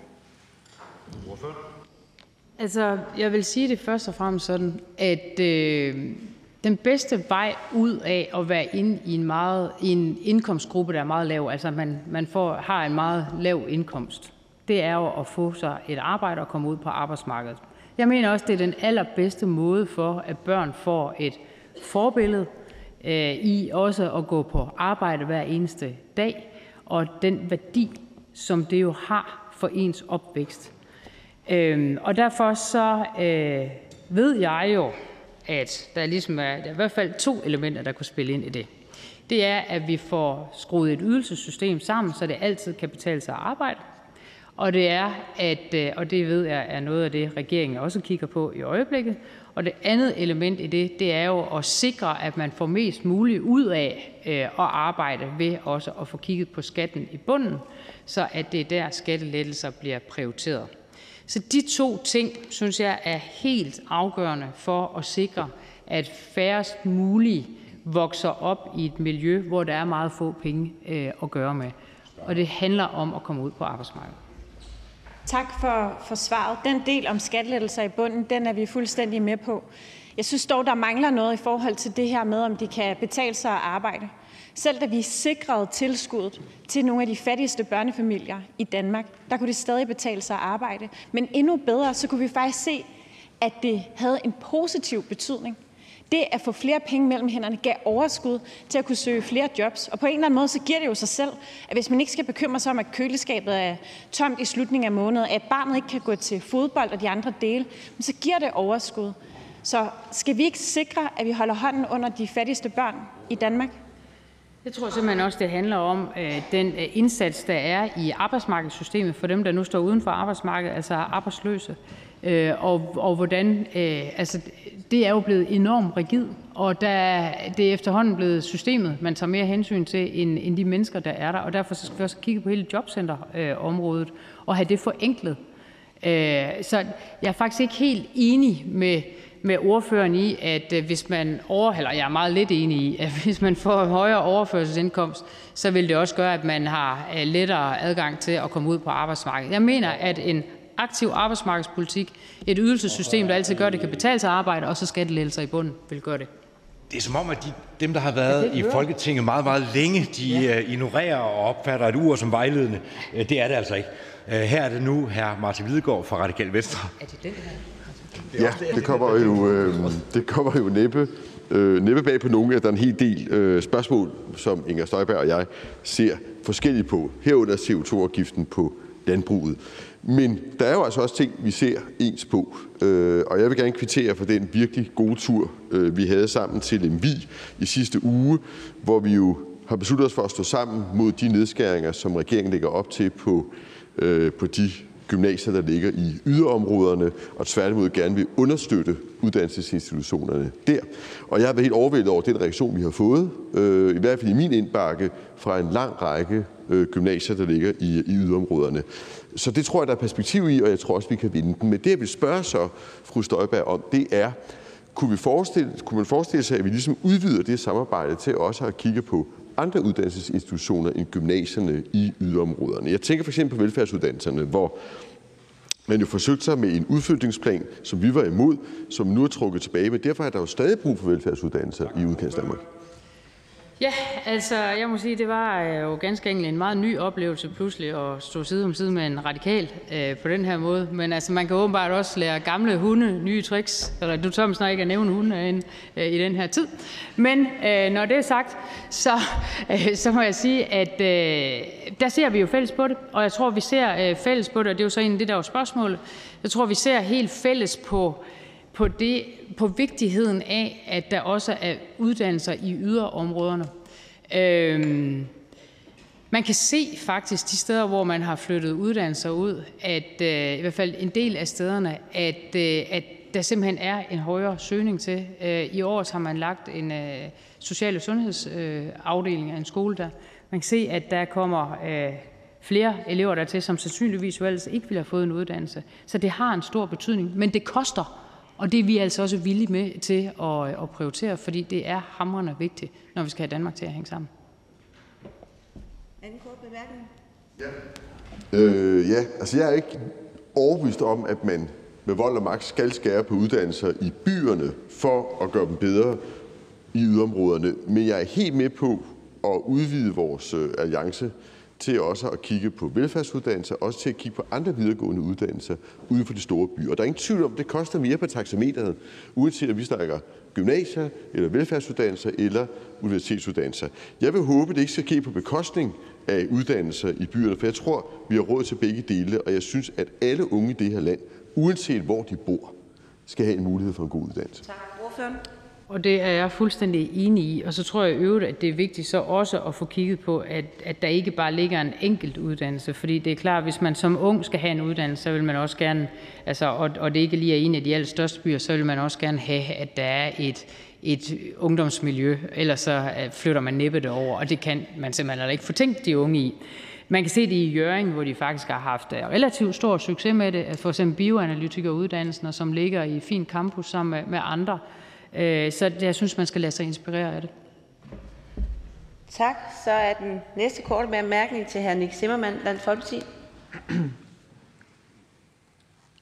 Altså, jeg vil sige det først og fremmest sådan, at den bedste vej ud af at være inde i en indkomstgruppe, der er meget lav, altså man har en meget lav indkomst, det er jo at få sig et arbejde og komme ud på arbejdsmarkedet. Jeg mener også, det er den allerbedste måde for, at børn får et forbillede i også at gå på arbejde hver eneste dag, og den værdi, som det jo har for ens opvækst. Og derfor så ved jeg jo, at der ligesom er i hvert fald 2 elementer, der kunne spille ind i det. Det er, at vi får skruet et ydelsessystem sammen, så det altid kan betale sig at arbejde. Og det er, og det ved jeg er noget af det, regeringen også kigger på i øjeblikket. Og det andet element i det er jo at sikre, at man får mest muligt ud af at arbejde ved også at få kigget på skatten i bunden, så at det er der skattelettelser bliver prioriteret. Så de 2 ting, synes jeg, er helt afgørende for at sikre, at færrest muligt vokser op i et miljø, hvor der er meget få penge at gøre med. Og det handler om at komme ud på arbejdsmarkedet. Tak for svaret. Den del om skattelettelser i bunden, den er vi fuldstændig med på. Jeg synes dog, der mangler noget i forhold til det her med, om det kan betale sig at arbejde. Selv da vi sikrede tilskuddet til nogle af de fattigste børnefamilier i Danmark, der kunne det stadig betale sig at arbejde. Men endnu bedre, så kunne vi faktisk se, at det havde en positiv betydning. Det at få flere penge mellem hænderne gav overskud til at kunne søge flere jobs. Og på en eller anden måde, så giver det jo sig selv, at hvis man ikke skal bekymre sig om, at køleskabet er tomt i slutningen af måneden, at barnet ikke kan gå til fodbold og de andre dele, så giver det overskud. Så skal vi ikke sikre, at vi holder hånden under de fattigste børn i Danmark? Jeg tror simpelthen også, det handler om den indsats, der er i arbejdsmarkedssystemet for dem, der nu står uden for arbejdsmarkedet, altså arbejdsløse. Og hvordan, altså det er jo blevet enormt rigid, og det er efterhånden blevet systemet, man tager mere hensyn til, end de mennesker, der er der. Og derfor skal vi også kigge på hele jobcenterområdet og have det forenklet. Så jeg er faktisk ikke helt enig med ordføreren i, at hvis man jeg er meget lidt enig i, at hvis man får højere overførselsindkomst, så vil det også gøre, at man har lettere adgang til at komme ud på arbejdsmarkedet. Jeg mener, at en aktiv arbejdsmarkedspolitik, et ydelsessystem, der altid gør, at det kan betale sig at arbejde, og så skattelettelser i bunden vil gøre det. Det er som om, at dem, der har været i Folketinget meget, meget længe, de ignorerer og opfatter et ur som vejledende. Det er det altså ikke. Her er det nu hr. Martin Lidegaard fra Radikale Venstre. Er det den her? Ja, det kommer jo næppe bag på nogen, at der er en hel del spørgsmål, som Inger Støjberg og jeg ser forskelligt på, herunder CO2-afgiften på landbruget. Men der er jo altså også ting, vi ser ens på, og jeg vil gerne kvittere for den virkelig gode tur, vi havde sammen til Lemvig i sidste uge, hvor vi jo har besluttet os for at stå sammen mod de nedskæringer, som regeringen lægger op til på de gymnasier, der ligger i yderområderne, og tværtimod gerne vil understøtte uddannelsesinstitutionerne der. Og jeg har været helt overvældet over den reaktion, vi har fået, i hvert fald i min indbakke, fra en lang række gymnasier, der ligger i yderområderne. Så det tror jeg, der er perspektiv i, og jeg tror også, vi kan vinde den. Men det, jeg vil spørge så fru Støjberg om, det er, kunne man forestille sig, at vi ligesom udvider det samarbejde til også at kigge på andre uddannelsesinstitutioner end gymnasierne i yderområderne? Jeg tænker for eksempel på velfærdsuddannelserne, hvor man jo forsøgte sig med en udflytningsplan, som vi var imod, som nu er trukket tilbage, men derfor er der jo stadig brug for velfærdsuddannelser i Udkantsdanmark. Ja, altså jeg må sige, det var jo ganske enkelt en meget ny oplevelse pludselig at stå side om side med en radikal på den her måde. Men altså, man kan åbenbart også lære gamle hunde nye tricks. Eller du tør snart ikke at nævne hunde i den her tid. Men når det er sagt, så må jeg sige, at der ser vi jo fælles på det. Og jeg tror, vi ser fælles på det, og det er jo så egentlig det, der var spørgsmålet. Jeg tror, vi ser helt fælles på vigtigheden af, at der også er uddannelser i yderområderne. Man kan se faktisk de steder, hvor man har flyttet uddannelser ud, at i hvert fald en del af stederne, at der simpelthen er en højere søgning til. I år har man lagt en social- og sundhedsafdeling af en skole der. Man kan se, at der kommer flere elever dertil, som sandsynligvis jo ellers ikke ville have fået en uddannelse. Så det har en stor betydning, men det koster. Og det er vi altså også villige med til at prioritere, fordi det er hamrende vigtigt, når vi skal have Danmark til at hænge sammen. Anden kort bemærkning? Ja, altså jeg er ikke overbevist om, at man med vold og magt skal skære på uddannelser i byerne for at gøre dem bedre i yderområderne. Men jeg er helt med på at udvide vores alliance til også at kigge på velfærdsuddannelser, også til at kigge på andre videregående uddannelser uden for de store byer. Og der er ingen tvivl om, at det koster mere på taxameteret, uanset om vi snakker gymnasier, eller velfærdsuddannelser, eller universitetsuddannelser. Jeg vil håbe, at det ikke skal ske på bekostning af uddannelser i byerne, for jeg tror, vi har råd til begge dele, og jeg synes, at alle unge i det her land, uanset hvor de bor, skal have en mulighed for en god uddannelse. Tak. Ordføreren? Og det er jeg fuldstændig enig i. Og så tror jeg i øvrigt, at det er vigtigt så også at få kigget på, at der ikke bare ligger en enkelt uddannelse. Fordi det er klart, at hvis man som ung skal have en uddannelse, så vil man også gerne, og det ikke lige er en af de allerstørste byer, så vil man også gerne have, at der er et ungdomsmiljø. Ellers så flytter man næppe det over, og det kan man simpelthen ikke få tænkt de unge i. Man kan se det i Hjørring, hvor de faktisk har haft relativt stor succes med det. For eksempel bioanalytikeruddannelsen, som ligger i fin campus sammen med andre. Så jeg synes, man skal lade sig inspirere af det. Tak. Så er den næste korte bemærkning til hr. Nick Zimmermann, Dansk Folkeparti.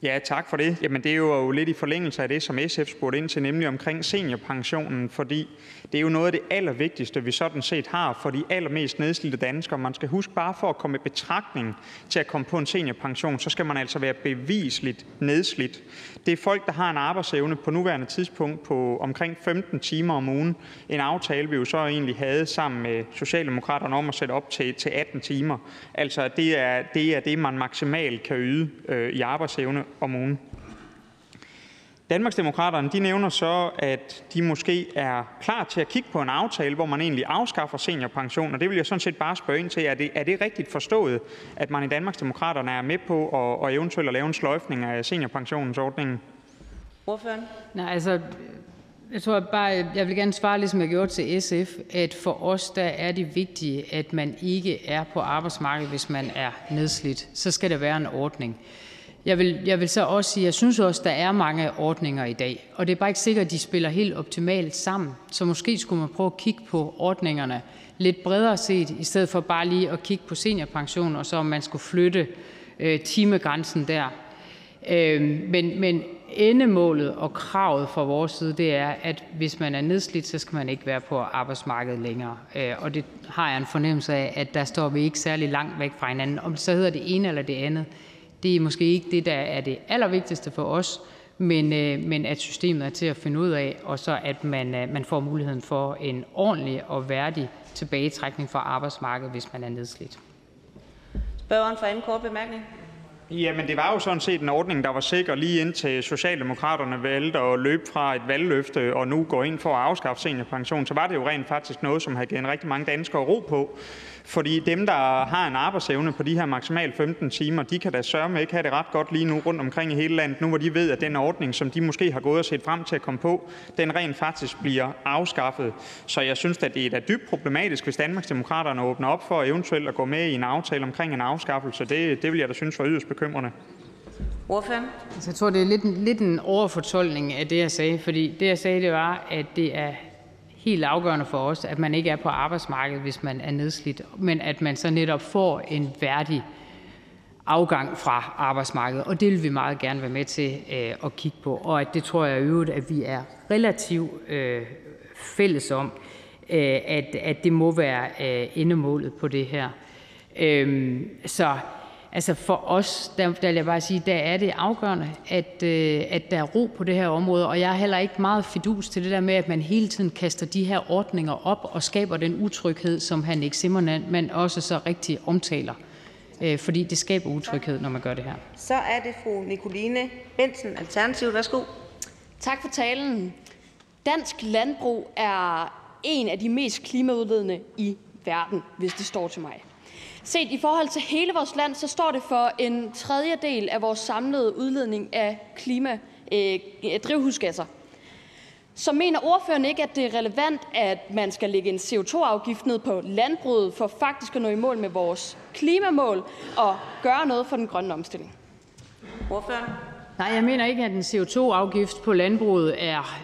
Ja, tak for det. Jamen, det er jo lidt i forlængelse af det, som SF spurgte ind til, nemlig omkring seniorpensionen, fordi det er jo noget af det allervigtigste, vi sådan set har for de allermest nedslidte danskere. Man skal huske, bare for at komme i betragtning til at komme på en seniorpension, så skal man altså være bevisligt nedslidt. Det er folk, der har en arbejdsevne på nuværende tidspunkt på omkring 15 timer om ugen. En aftale, vi jo så egentlig havde sammen med Socialdemokraterne om at sætte op til 18 timer. Altså, det er det, man maksimalt kan yde i arbejdsevne om ugen. Danmarksdemokraterne, de nævner så, at de måske er klar til at kigge på en aftale, hvor man egentlig afskaffer seniorpension, og det vil jeg sådan set bare spørge ind til. Er det rigtigt forstået, at man i Danmarksdemokraterne er med på at eventuelt at lave en sløjfning af seniorpensionsordningen? Ordføreren? Nej, altså, jeg tror bare, jeg vil gerne svare, ligesom jeg gjorde til SF, at for os, der er det vigtige, at man ikke er på arbejdsmarkedet, hvis man er nedslidt. Så skal der være en ordning. Jeg vil så også sige, at jeg synes også, der er mange ordninger i dag, og det er bare ikke sikkert, at de spiller helt optimalt sammen. Så måske skulle man prøve at kigge på ordningerne lidt bredere set, i stedet for bare lige at kigge på seniorpension, og så om man skulle flytte timegrænsen der. Men endemålet og kravet fra vores side, det er, at hvis man er nedslidt, så skal man ikke være på arbejdsmarkedet længere. Og det har jeg en fornemmelse af, at der står vi ikke særlig langt væk fra hinanden. Om det så hedder det ene eller det andet, det er måske ikke det, der er det allervigtigste for os, men at systemet er til at finde ud af, og så at man får muligheden for en ordentlig og værdig tilbagetrækning fra arbejdsmarkedet, hvis man er nedslidt. Spørgeren for anden kort bemærkning. Jamen, det var jo sådan set en ordning, der var sikker lige indtil Socialdemokraterne valgte at løbe fra et valgløfte og nu går ind for at afskaffe seniorpension. Så var det jo rent faktisk noget, som havde givet rigtig mange danskere ro på. Fordi dem, der har en arbejdsevne på de her maksimalt 15 timer, de kan da sørme ikke have det ret godt lige nu rundt omkring i hele landet. Nu hvor de ved, at den ordning, som de måske har gået og set frem til at komme på, den rent faktisk bliver afskaffet. Så jeg synes, at det er da dybt problematisk, hvis Danmarksdemokraterne åbner op for eventuelt at gå med i en aftale omkring en afskaffelse. Det vil jeg da synes var yderst bekymrende. Ordføreren? Jeg tror, det er lidt en overfortolkning af det, jeg sagde. Fordi det, jeg sagde, det var, at det er helt afgørende for os, at man ikke er på arbejdsmarkedet, hvis man er nedslidt, men at man så netop får en værdig afgang fra arbejdsmarkedet. Og det vil vi meget gerne være med til at kigge på. Og at det tror jeg i øvrigt, at vi er relativt fælles om. at det må være endemålet på det her. Så altså for os, der vil jeg bare sige, der er det afgørende, at der er ro på det her område, og jeg er heller ikke meget fidus til det der med, at man hele tiden kaster de her ordninger op og skaber den utryghed, som hr. Nick Zimmermann også så rigtig omtaler. Fordi det skaber utryghed, når man gør det her. Så er det fru Nicoline Bentzen, Alternativet. Værsgo. Tak for talen. Dansk landbrug er en af de mest klimaudledende i verden, hvis det står til mig. Set i forhold til hele vores land, så står det for en tredjedel af vores samlede udledning af drivhusgasser. Så mener ordføreren ikke, at det er relevant, at man skal lægge en CO2-afgift ned på landbruget for faktisk at nå i mål med vores klimamål og gøre noget for den grønne omstilling? Ordføreren? Nej, jeg mener ikke, at en CO2-afgift på landbruget er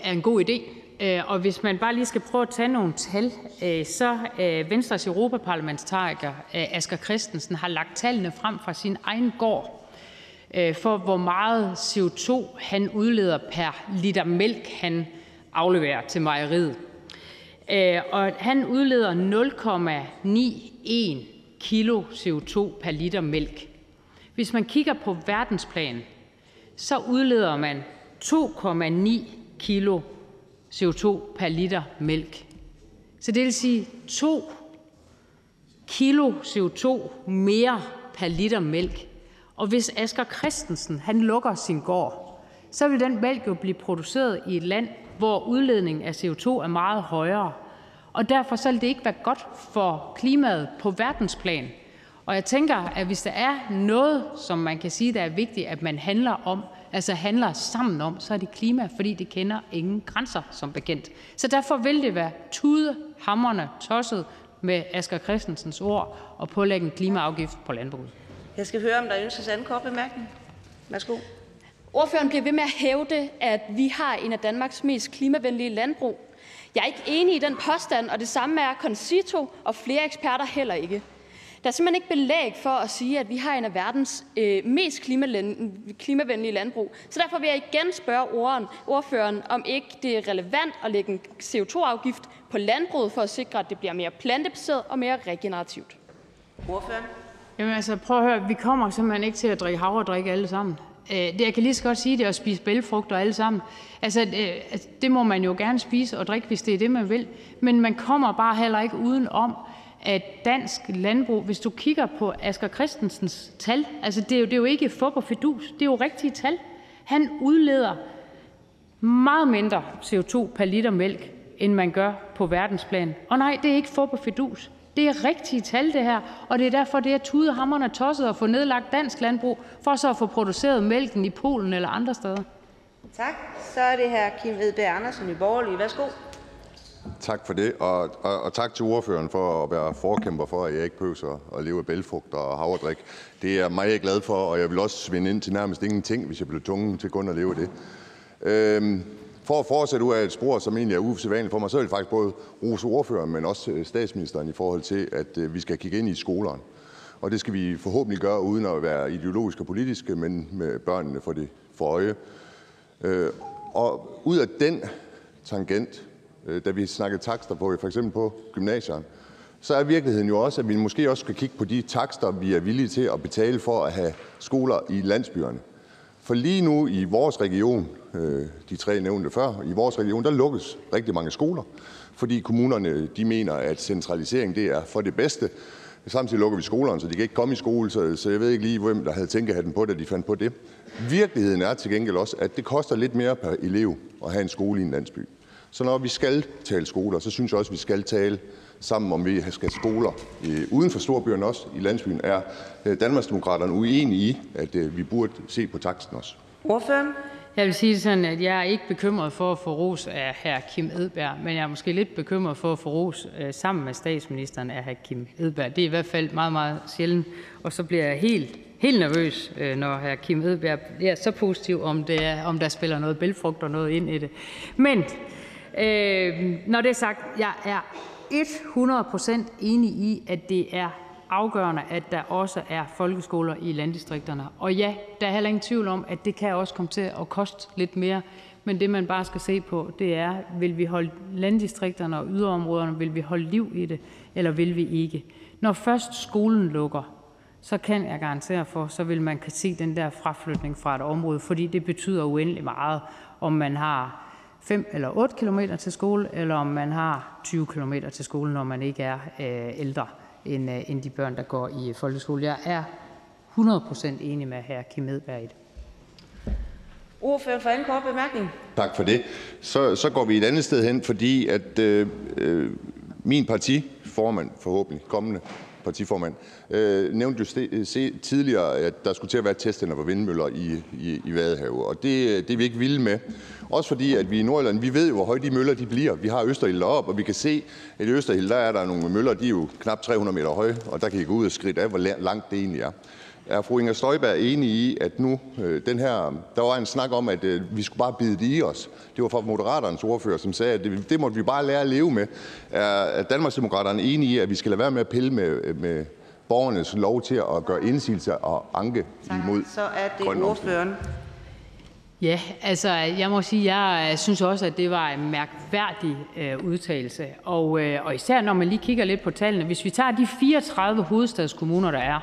en god idé. Og hvis man bare lige skal prøve at tage nogle tal, så Venstres europaparlamentariker Asger Christensen har lagt tallene frem fra sin egen gård for, hvor meget CO2 han udleder per liter mælk, han afleverer til mejeriet. Og han udleder 0,91 kilo CO2 per liter mælk. Hvis man kigger på verdensplan, så udleder man 2,9 kilo CO2 per liter mælk. Så det vil sige 2 kilo CO2 mere per liter mælk. Og hvis Asger Christensen han lukker sin gård, så vil den mælk jo blive produceret i et land, hvor udledningen af CO2 er meget højere. Og derfor så vil det ikke være godt for klimaet på verdensplan. Og jeg tænker, at hvis der er noget, som man kan sige, der er vigtigt, at man handler sammen om, så er det klima, fordi det kender ingen grænser, som bekendt. Så derfor vil det være tudehamrende tosset med Asger Christensens ord at pålægge en klimaafgift på landbruget. Jeg skal høre, om der ønskes anden kort bemærkning. Værsgo. Ordføreren bliver ved med at hævde, at vi har en af Danmarks mest klimavenlige landbrug. Jeg er ikke enig i den påstand, og det samme er Concito og flere eksperter heller ikke. Der er simpelthen ikke belæg for at sige, at vi har en af verdens mest klimavenlige landbrug. Så derfor vil jeg igen spørge ordføreren, om ikke det er relevant at lægge en CO2-afgift på landbruget for at sikre, at det bliver mere plantebaseret og mere regenerativt. Ordføreren? Jamen altså, prøv at høre, vi kommer simpelthen ikke til at drikke havredrik alle sammen. Jeg kan lige så godt sige det, at spise bælgfrugter alle sammen. Altså, det må man jo gerne spise og drikke, hvis det er det, man vil. Men man kommer bare heller ikke uden om, at dansk landbrug, hvis du kigger på Asger Christensens tal, altså det er jo ikke fup og fidus, det er jo rigtige tal. Han udleder meget mindre CO2 per liter mælk, end man gør på verdensplan. Og nej, det er ikke fup og fidus. Det er rigtige tal, det her, og det er derfor, det er tudehamrende tosset at få nedlagt dansk landbrug, for så at få produceret mælken i Polen eller andre steder. Tak. Så er det hr. Kim Edberg Andersen, Nye Borgerlige. Værsgo. Tak for det, og tak til ordføreren for at være forkæmper for, at jeg ikke behøver at leve af bælgfrugter og havredrik. Det er jeg meget glad for, og jeg vil også svinde ind til nærmest ingenting, hvis jeg blev tvunget til kun at leve af det. For at fortsætte ud af et spor, som egentlig er usædvanligt for mig, så vil jeg faktisk både rose ordføreren, men også statsministeren i forhold til, at vi skal kigge ind i skolerne. Og det skal vi forhåbentlig gøre, uden at være ideologiske og politiske, men med børnene for øje. Og ud af den tangent, da vi snakkede takster på, for eksempel på gymnasierne, så er virkeligheden jo også, at vi måske også skal kigge på de takster, vi er villige til at betale for at have skoler i landsbyerne. For lige nu i vores region, de tre nævnte før, i vores region, der lukkes rigtig mange skoler, fordi kommunerne de mener, at centralisering det er for det bedste. Samtidig lukker vi skolerne, så de kan ikke komme i skole, så jeg ved ikke lige, hvem der havde tænkehatten på, da de fandt på det. Virkeligheden er til gengæld også, at det koster lidt mere per elev at have en skole i en landsby. Så når vi skal tale skoler, så synes jeg også, at vi skal tale sammen om, vi skal skoler uden for storbyerne også i landsbyen. Er Danmarksdemokraterne uenige i, at vi burde se på taksten også? Ordføreren? Jeg vil sige sådan, at jeg er ikke bekymret for at få ros af hr. Kim Edberg, men jeg er måske lidt bekymret for at få ros sammen med statsministeren af hr. Kim Edberg. Det er i hvert fald meget, meget sjældent, og så bliver jeg helt nervøs, når hr. Kim Edberg er så positiv, om der spiller noget bælgfrugt og noget ind i det. Men når det er sagt, jeg er 100% enig i, at det er afgørende, at der også er folkeskoler i landdistrikterne. Og ja, der er heller ingen tvivl om, at det kan også komme til at koste lidt mere. Men det, man bare skal se på, det er, vil vi holde landdistrikterne og yderområderne, vil vi holde liv i det, eller vil vi ikke? Når først skolen lukker, så kan jeg garantere for, så vil man kan se den der fraflytning fra et område, fordi det betyder uendelig meget, om man har 5 eller 8 kilometer til skole, eller om man har 20 kilometer til skole, når man ikke er ældre end de børn, der går i folkeskole. Jeg er 100% enig med hr. Kim Edberg i det. Ordfører for anden kort bemærkning. Tak for det. Så går vi et andet sted hen, fordi at min partiformand, forhåbentlig kommende partiformand, nævnte jo tidligere, at der skulle til at være testcenter for vindmøller i Vadehavet, og det er vi ikke vilde med. Også fordi, at vi i Nordjylland, vi ved jo, hvor høje de møller de bliver. Vi har Østerild deroppe, og vi kan se, at i Østerild, der er der nogle møller, de er jo knap 300 meter høje, og der kan I gå ud og skridte af, hvor langt det egentlig er. Er fru Inger Støjberg enig i, at nu der var en snak om, at vi skulle bare bide det i os? Det var fra Moderaternes ordfører, som sagde, at det måtte vi bare lære at leve med. Er Danmarksdemokraterne enige i, at vi skal lade være med at pille med borgernes lov til at gøre indsigelse og anke imod? Så er det ordføreren. Ja, altså jeg må sige, jeg synes også, at det var en mærkværdig udtalelse. Og især når man lige kigger lidt på tallene. Hvis vi tager de 34 hovedstadskommuner, der er,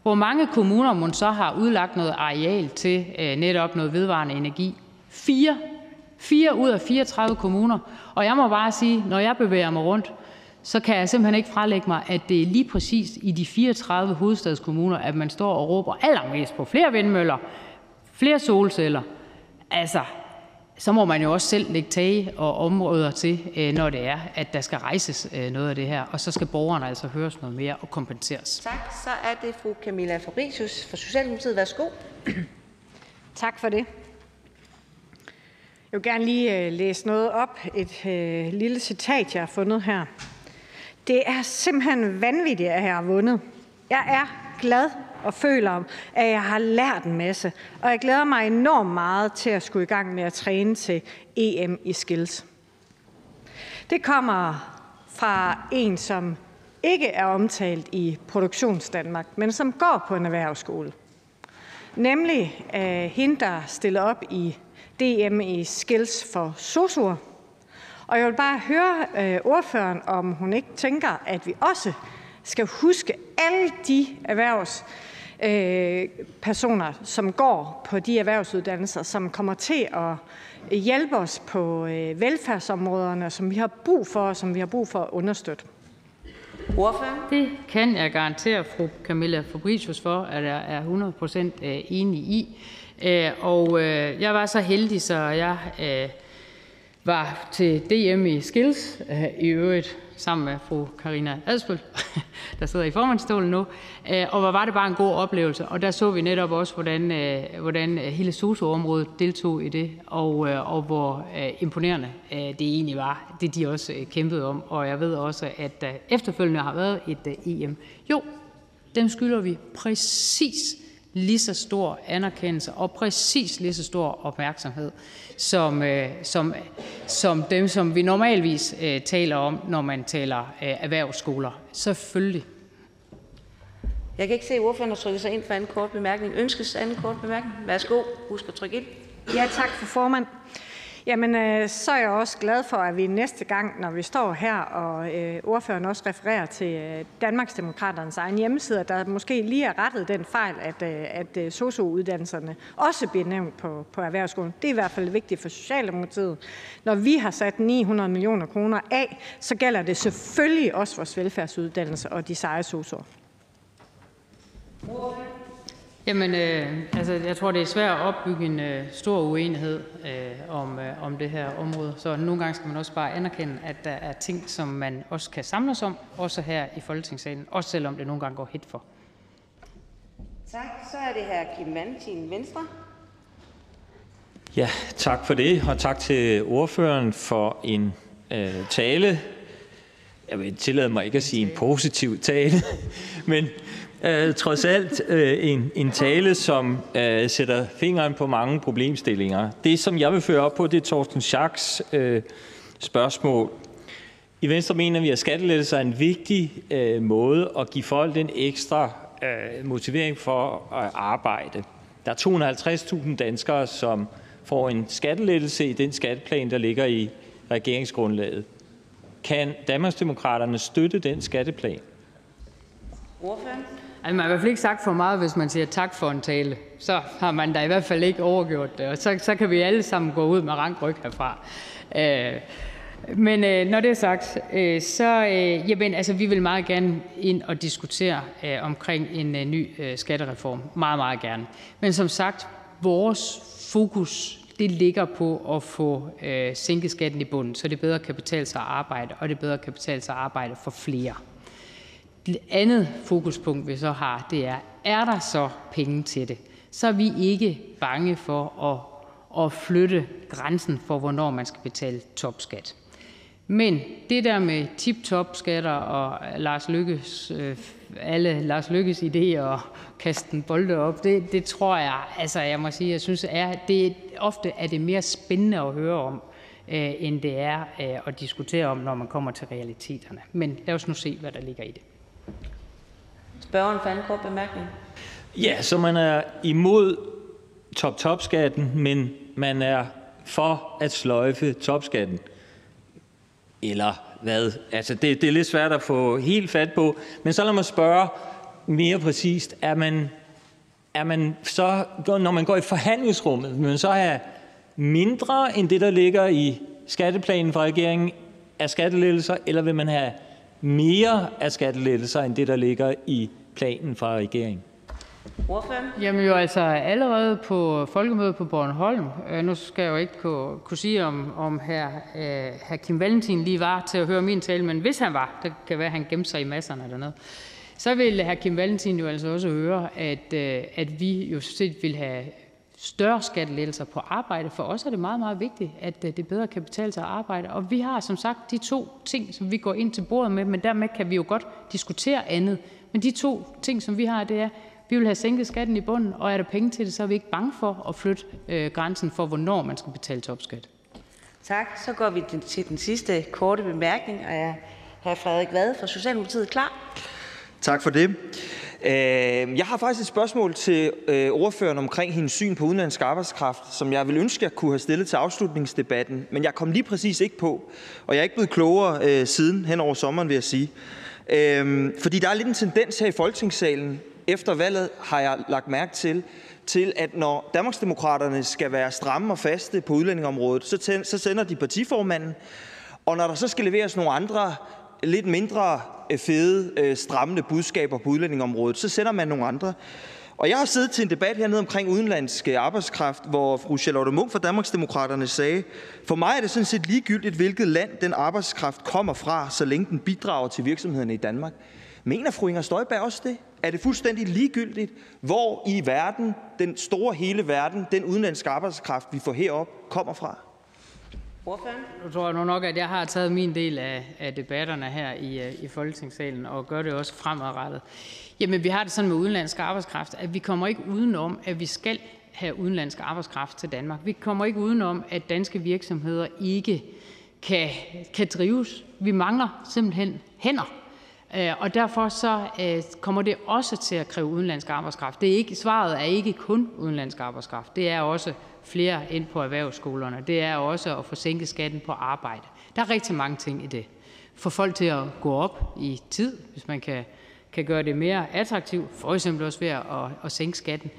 hvor mange kommuner man så har udlagt noget areal til netop noget vedvarende energi? 4. 4 ud af 34 kommuner. Og jeg må bare sige, når jeg bevæger mig rundt, så kan jeg simpelthen ikke frelægge mig, at det er lige præcis i de 34 hovedstadskommuner, at man står og råber allermest på flere vindmøller, flere solceller. Altså, så må man jo også selv lægge tage og områder til, når det er, at der skal rejses noget af det her. Og så skal borgerne altså høres noget mere og kompenseres. Tak. Så er det fru Camilla Fabricius fra Socialdemokratiet. Værsgo. Tak for det. Jeg vil gerne lige læse noget op. Et lille citat, jeg har fundet her. Det er simpelthen vanvittigt, at jeg har vundet. Jeg er glad og føler, at jeg har lært en masse, og jeg glæder mig enormt meget til at skulle i gang med at træne til EM i skills. Det kommer fra en, som ikke er omtalt i Produktionsdanmark, men som går på en erhvervsskole. Nemlig hende, der stiller op i DM i skills for sosuer. Og jeg vil bare høre ordføreren, om hun ikke tænker, at vi også skal huske alle de erhvervspersoner, som går på de erhvervsuddannelser, som kommer til at hjælpe os på velfærdsområderne, som vi har brug for, og som vi har brug for at understøtte. Ordføreren? Det kan jeg garantere fru Camilla Fabricius for, at jeg er 100% enig i. Og jeg var så heldig, så jeg var til DM i skills, i øvrigt sammen med fru Karina Adsbøl, der sidder i formandsstolen nu. Og hvor var det bare en god oplevelse. Og der så vi netop også, hvordan hele sosu-området deltog i det, og hvor imponerende det egentlig var, det de også kæmpede om. Og jeg ved også, at der efterfølgende har været et EM. Jo, dem skylder vi præcis lige så stor anerkendelse og præcis lige så stor opmærksomhed som dem, som vi normalvis taler om, når man taler erhvervsskoler. Selvfølgelig. Jeg kan ikke se, at ordføreren har trykket sig ind for anden kort bemærkning. Ønskes anden kort bemærkning? Værsgo. Husk at trykke ind. Ja, tak for formand. Jamen, så er jeg også glad for, at vi næste gang, når vi står her, og ordføreren også refererer til Danmarksdemokraternes egen hjemmeside, at der måske lige er rettet den fejl, at sosu-uddannelserne også bliver nævnt på erhvervsskolen. Det er i hvert fald vigtigt for Socialdemokratiet. Når vi har sat 900 millioner kroner af, så gælder det selvfølgelig også vores velfærdsuddannelser og de seje sosu'er. Jamen, altså, jeg tror, det er svært at opbygge en stor uenighed om det her område. Så nogle gange skal man også bare anerkende, at der er ting, som man også kan samles om, også her i Folketingssalen, også selvom det nogle gange går hit for. Tak. Så er det hr. Kim Valentin, Venstre. Ja, tak for det, og tak til ordføreren for en tale. Jeg vil tillade mig ikke at sige en positiv tale, men trods alt en tale, som sætter fingeren på mange problemstillinger. Det, som jeg vil føre op på, det er Torsten Schacks spørgsmål. I Venstre mener vi, at skattelettelser er en vigtig måde at give folk en ekstra motivering for at arbejde. Der er 250.000 danskere, som får en skattelettelse i den skatteplan, der ligger i regeringsgrundlaget. Kan Danmarksdemokraterne støtte den skatteplan? Man har i hvert fald ikke sagt for meget, hvis man siger tak for en tale. Så har man da i hvert fald ikke overgjort det, og så kan vi alle sammen gå ud med rank ryg herfra. Men når det er sagt, så vi vil meget gerne ind og diskutere omkring en ny skattereform. Meget, meget gerne. Men som sagt, vores fokus det ligger på at få sænket skatten i bunden, så det bedre kan betale sig at arbejde, og det bedre kan betale sig at arbejde for flere. Det andet fokuspunkt, vi så har, det er der så penge til det? Så er vi ikke bange for at flytte grænsen for, hvornår man skal betale topskat. Men det der med tip-top-skatter og Lars Løkkes idé og kaste en bolde op, det tror jeg, jeg må sige, jeg synes, ofte er det mere spændende at høre om, end det er at diskutere om, når man kommer til realiteterne. Men lad os nu se, hvad der ligger i det. Spørgeren for anden kort bemærkning. Ja, så man er imod top-top-skatten, men man er for at sløjfe topskatten. Eller hvad? Altså, det er lidt svært at få helt fat på. Men så lad mig spørge mere præcist. Er man så, når man går i forhandlingsrummet, vil man så have mindre end det, der ligger i skatteplanen fra regeringen af skattelettelser, eller vil man have mere af skattelettelser end det, der ligger i planen fra regeringen? Jamen jo allerede på folkemødet på Bornholm, nu skal jeg jo ikke kunne sige, om hr. Kim Valentin lige var til at høre min tale, men hvis han var, det kan være, at han gemte sig i masserne dernede, så vil hr. Kim Valentin jo altså også høre, at vi jo set vil have større skattelettelser på arbejde. For os er det meget, meget vigtigt, at det bedre kan betale sig at arbejde. Og vi har som sagt de to ting, som vi går ind til bordet med, men dermed kan vi jo godt diskutere andet. Men de to ting, som vi har, det er, vi vil have sænket skatten i bunden, og er der penge til det, så er vi ikke bange for at flytte grænsen for, hvornår man skal betale topskat. Tak. Så går vi til den sidste korte bemærkning, og er hr. Frederik Vad fra Socialdemokratiet klar? Tak for det. Jeg har faktisk et spørgsmål til ordføreren omkring hendes syn på udenlandsk arbejdskraft, som jeg vil ønske, jeg kunne have stillet til afslutningsdebatten, men jeg kom lige præcis ikke på, og jeg er ikke blevet klogere siden hen over sommeren, vil jeg sige. Fordi der er lidt en tendens her i Folketingssalen, efter valget har jeg lagt mærke til, at når Danmarksdemokraterne skal være stramme og faste på udlændingeområdet, så sender de partiformanden, og når der så skal leveres nogle andre, lidt mindre fede, strammende budskaber på udlændingeområdet, så sender man nogle andre. Og jeg har siddet til en debat hernede omkring udenlandsk arbejdskraft, hvor fru Charlotte Munch fra Danmarksdemokraterne sagde, for mig er det sådan set ligegyldigt, hvilket land den arbejdskraft kommer fra, så længe den bidrager til virksomhederne i Danmark. Mener fru Inger Støjberg også det? Er det fuldstændig ligegyldigt, hvor i verden, den store hele verden, den udenlandske arbejdskraft, vi får herop, kommer fra? Nu tror jeg nok, at jeg har taget min del af debatterne her i Folketingssalen, og gør det også fremadrettet. Jamen, vi har det sådan med udenlandsk arbejdskraft, at vi kommer ikke udenom, at vi skal have udenlandsk arbejdskraft til Danmark. Vi kommer ikke udenom, at danske virksomheder ikke kan drives. Vi mangler simpelthen hænder. Og derfor så kommer det også til at kræve udenlandsk arbejdskraft. Svaret er ikke kun udenlandsk arbejdskraft. Det er også flere ind på erhvervsskolerne. Det er også at få sænket skatten på arbejde. Der er rigtig mange ting i det. Få folk til at gå op i tid, hvis man kan gøre det mere attraktivt. For eksempel også ved at sænke skatten.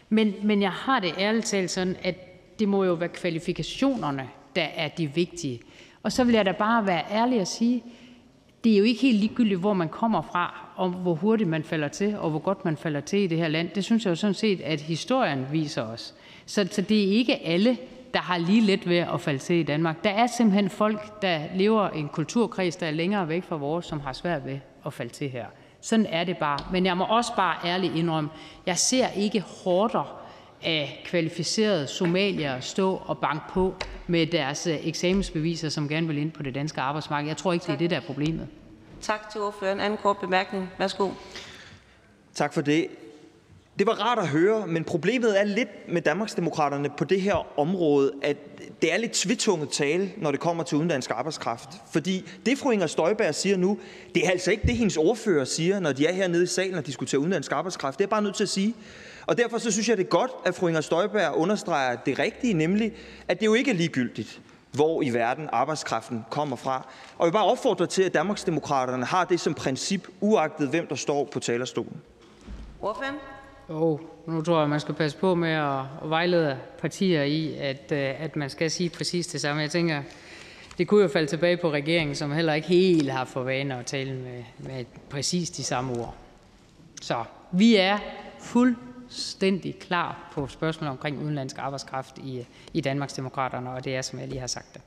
Men jeg har det ærligt talt sådan, at det må jo være kvalifikationerne, der er de vigtige. Og så vil jeg da bare være ærlig og sige, det er jo ikke helt ligegyldigt, hvor man kommer fra, og hvor hurtigt man falder til, og hvor godt man falder til i det her land. Det synes jeg jo sådan set, at historien viser os. Så det er ikke alle, der har lige let ved at falde til i Danmark. Der er simpelthen folk, der lever i en kulturkreds, der er længere væk fra vores, som har svært ved at falde til her. Sådan er det bare. Men jeg må også bare ærligt indrømme, jeg ser ikke horder af kvalificerede somaliere stå og banke på med deres eksamensbeviser, som gerne vil ind på det danske arbejdsmarked. Jeg tror ikke, det er det, der er problemet. Tak til ordføreren. Anden kort bemærkning. Værsgo. Tak for det. Det var rart at høre, men problemet er lidt med Danmarksdemokraterne på det her område, at det er lidt tvetunget tale, når det kommer til udenlandsk arbejdskraft. Fordi det, fru Inger Støjberg siger nu, det er altså ikke det, hendes ordfører siger, når de er hernede i salen og diskuterer udenlandsk arbejdskraft. Det er jeg bare nødt til at sige. Og derfor så synes jeg, det er godt, at fru Inger Støjberg understreger det rigtige, nemlig at det jo ikke er ligegyldigt, hvor i verden arbejdskraften kommer fra. Og jeg vil bare opfordre til, at Danmarksdemokraterne har det som princip, uagtet hvem der står på talerstolen. Ordføreren? Nu tror jeg, man skal passe på med at vejlede partier i, at man skal sige præcis det samme. Jeg tænker, det kunne jo falde tilbage på regeringen, som heller ikke helt har for vane at tale med præcis de samme ord. Så vi er fuldstændig klar på spørgsmålet omkring udenlandsk arbejdskraft i Danmarksdemokraterne, og det er, som jeg lige har sagt det.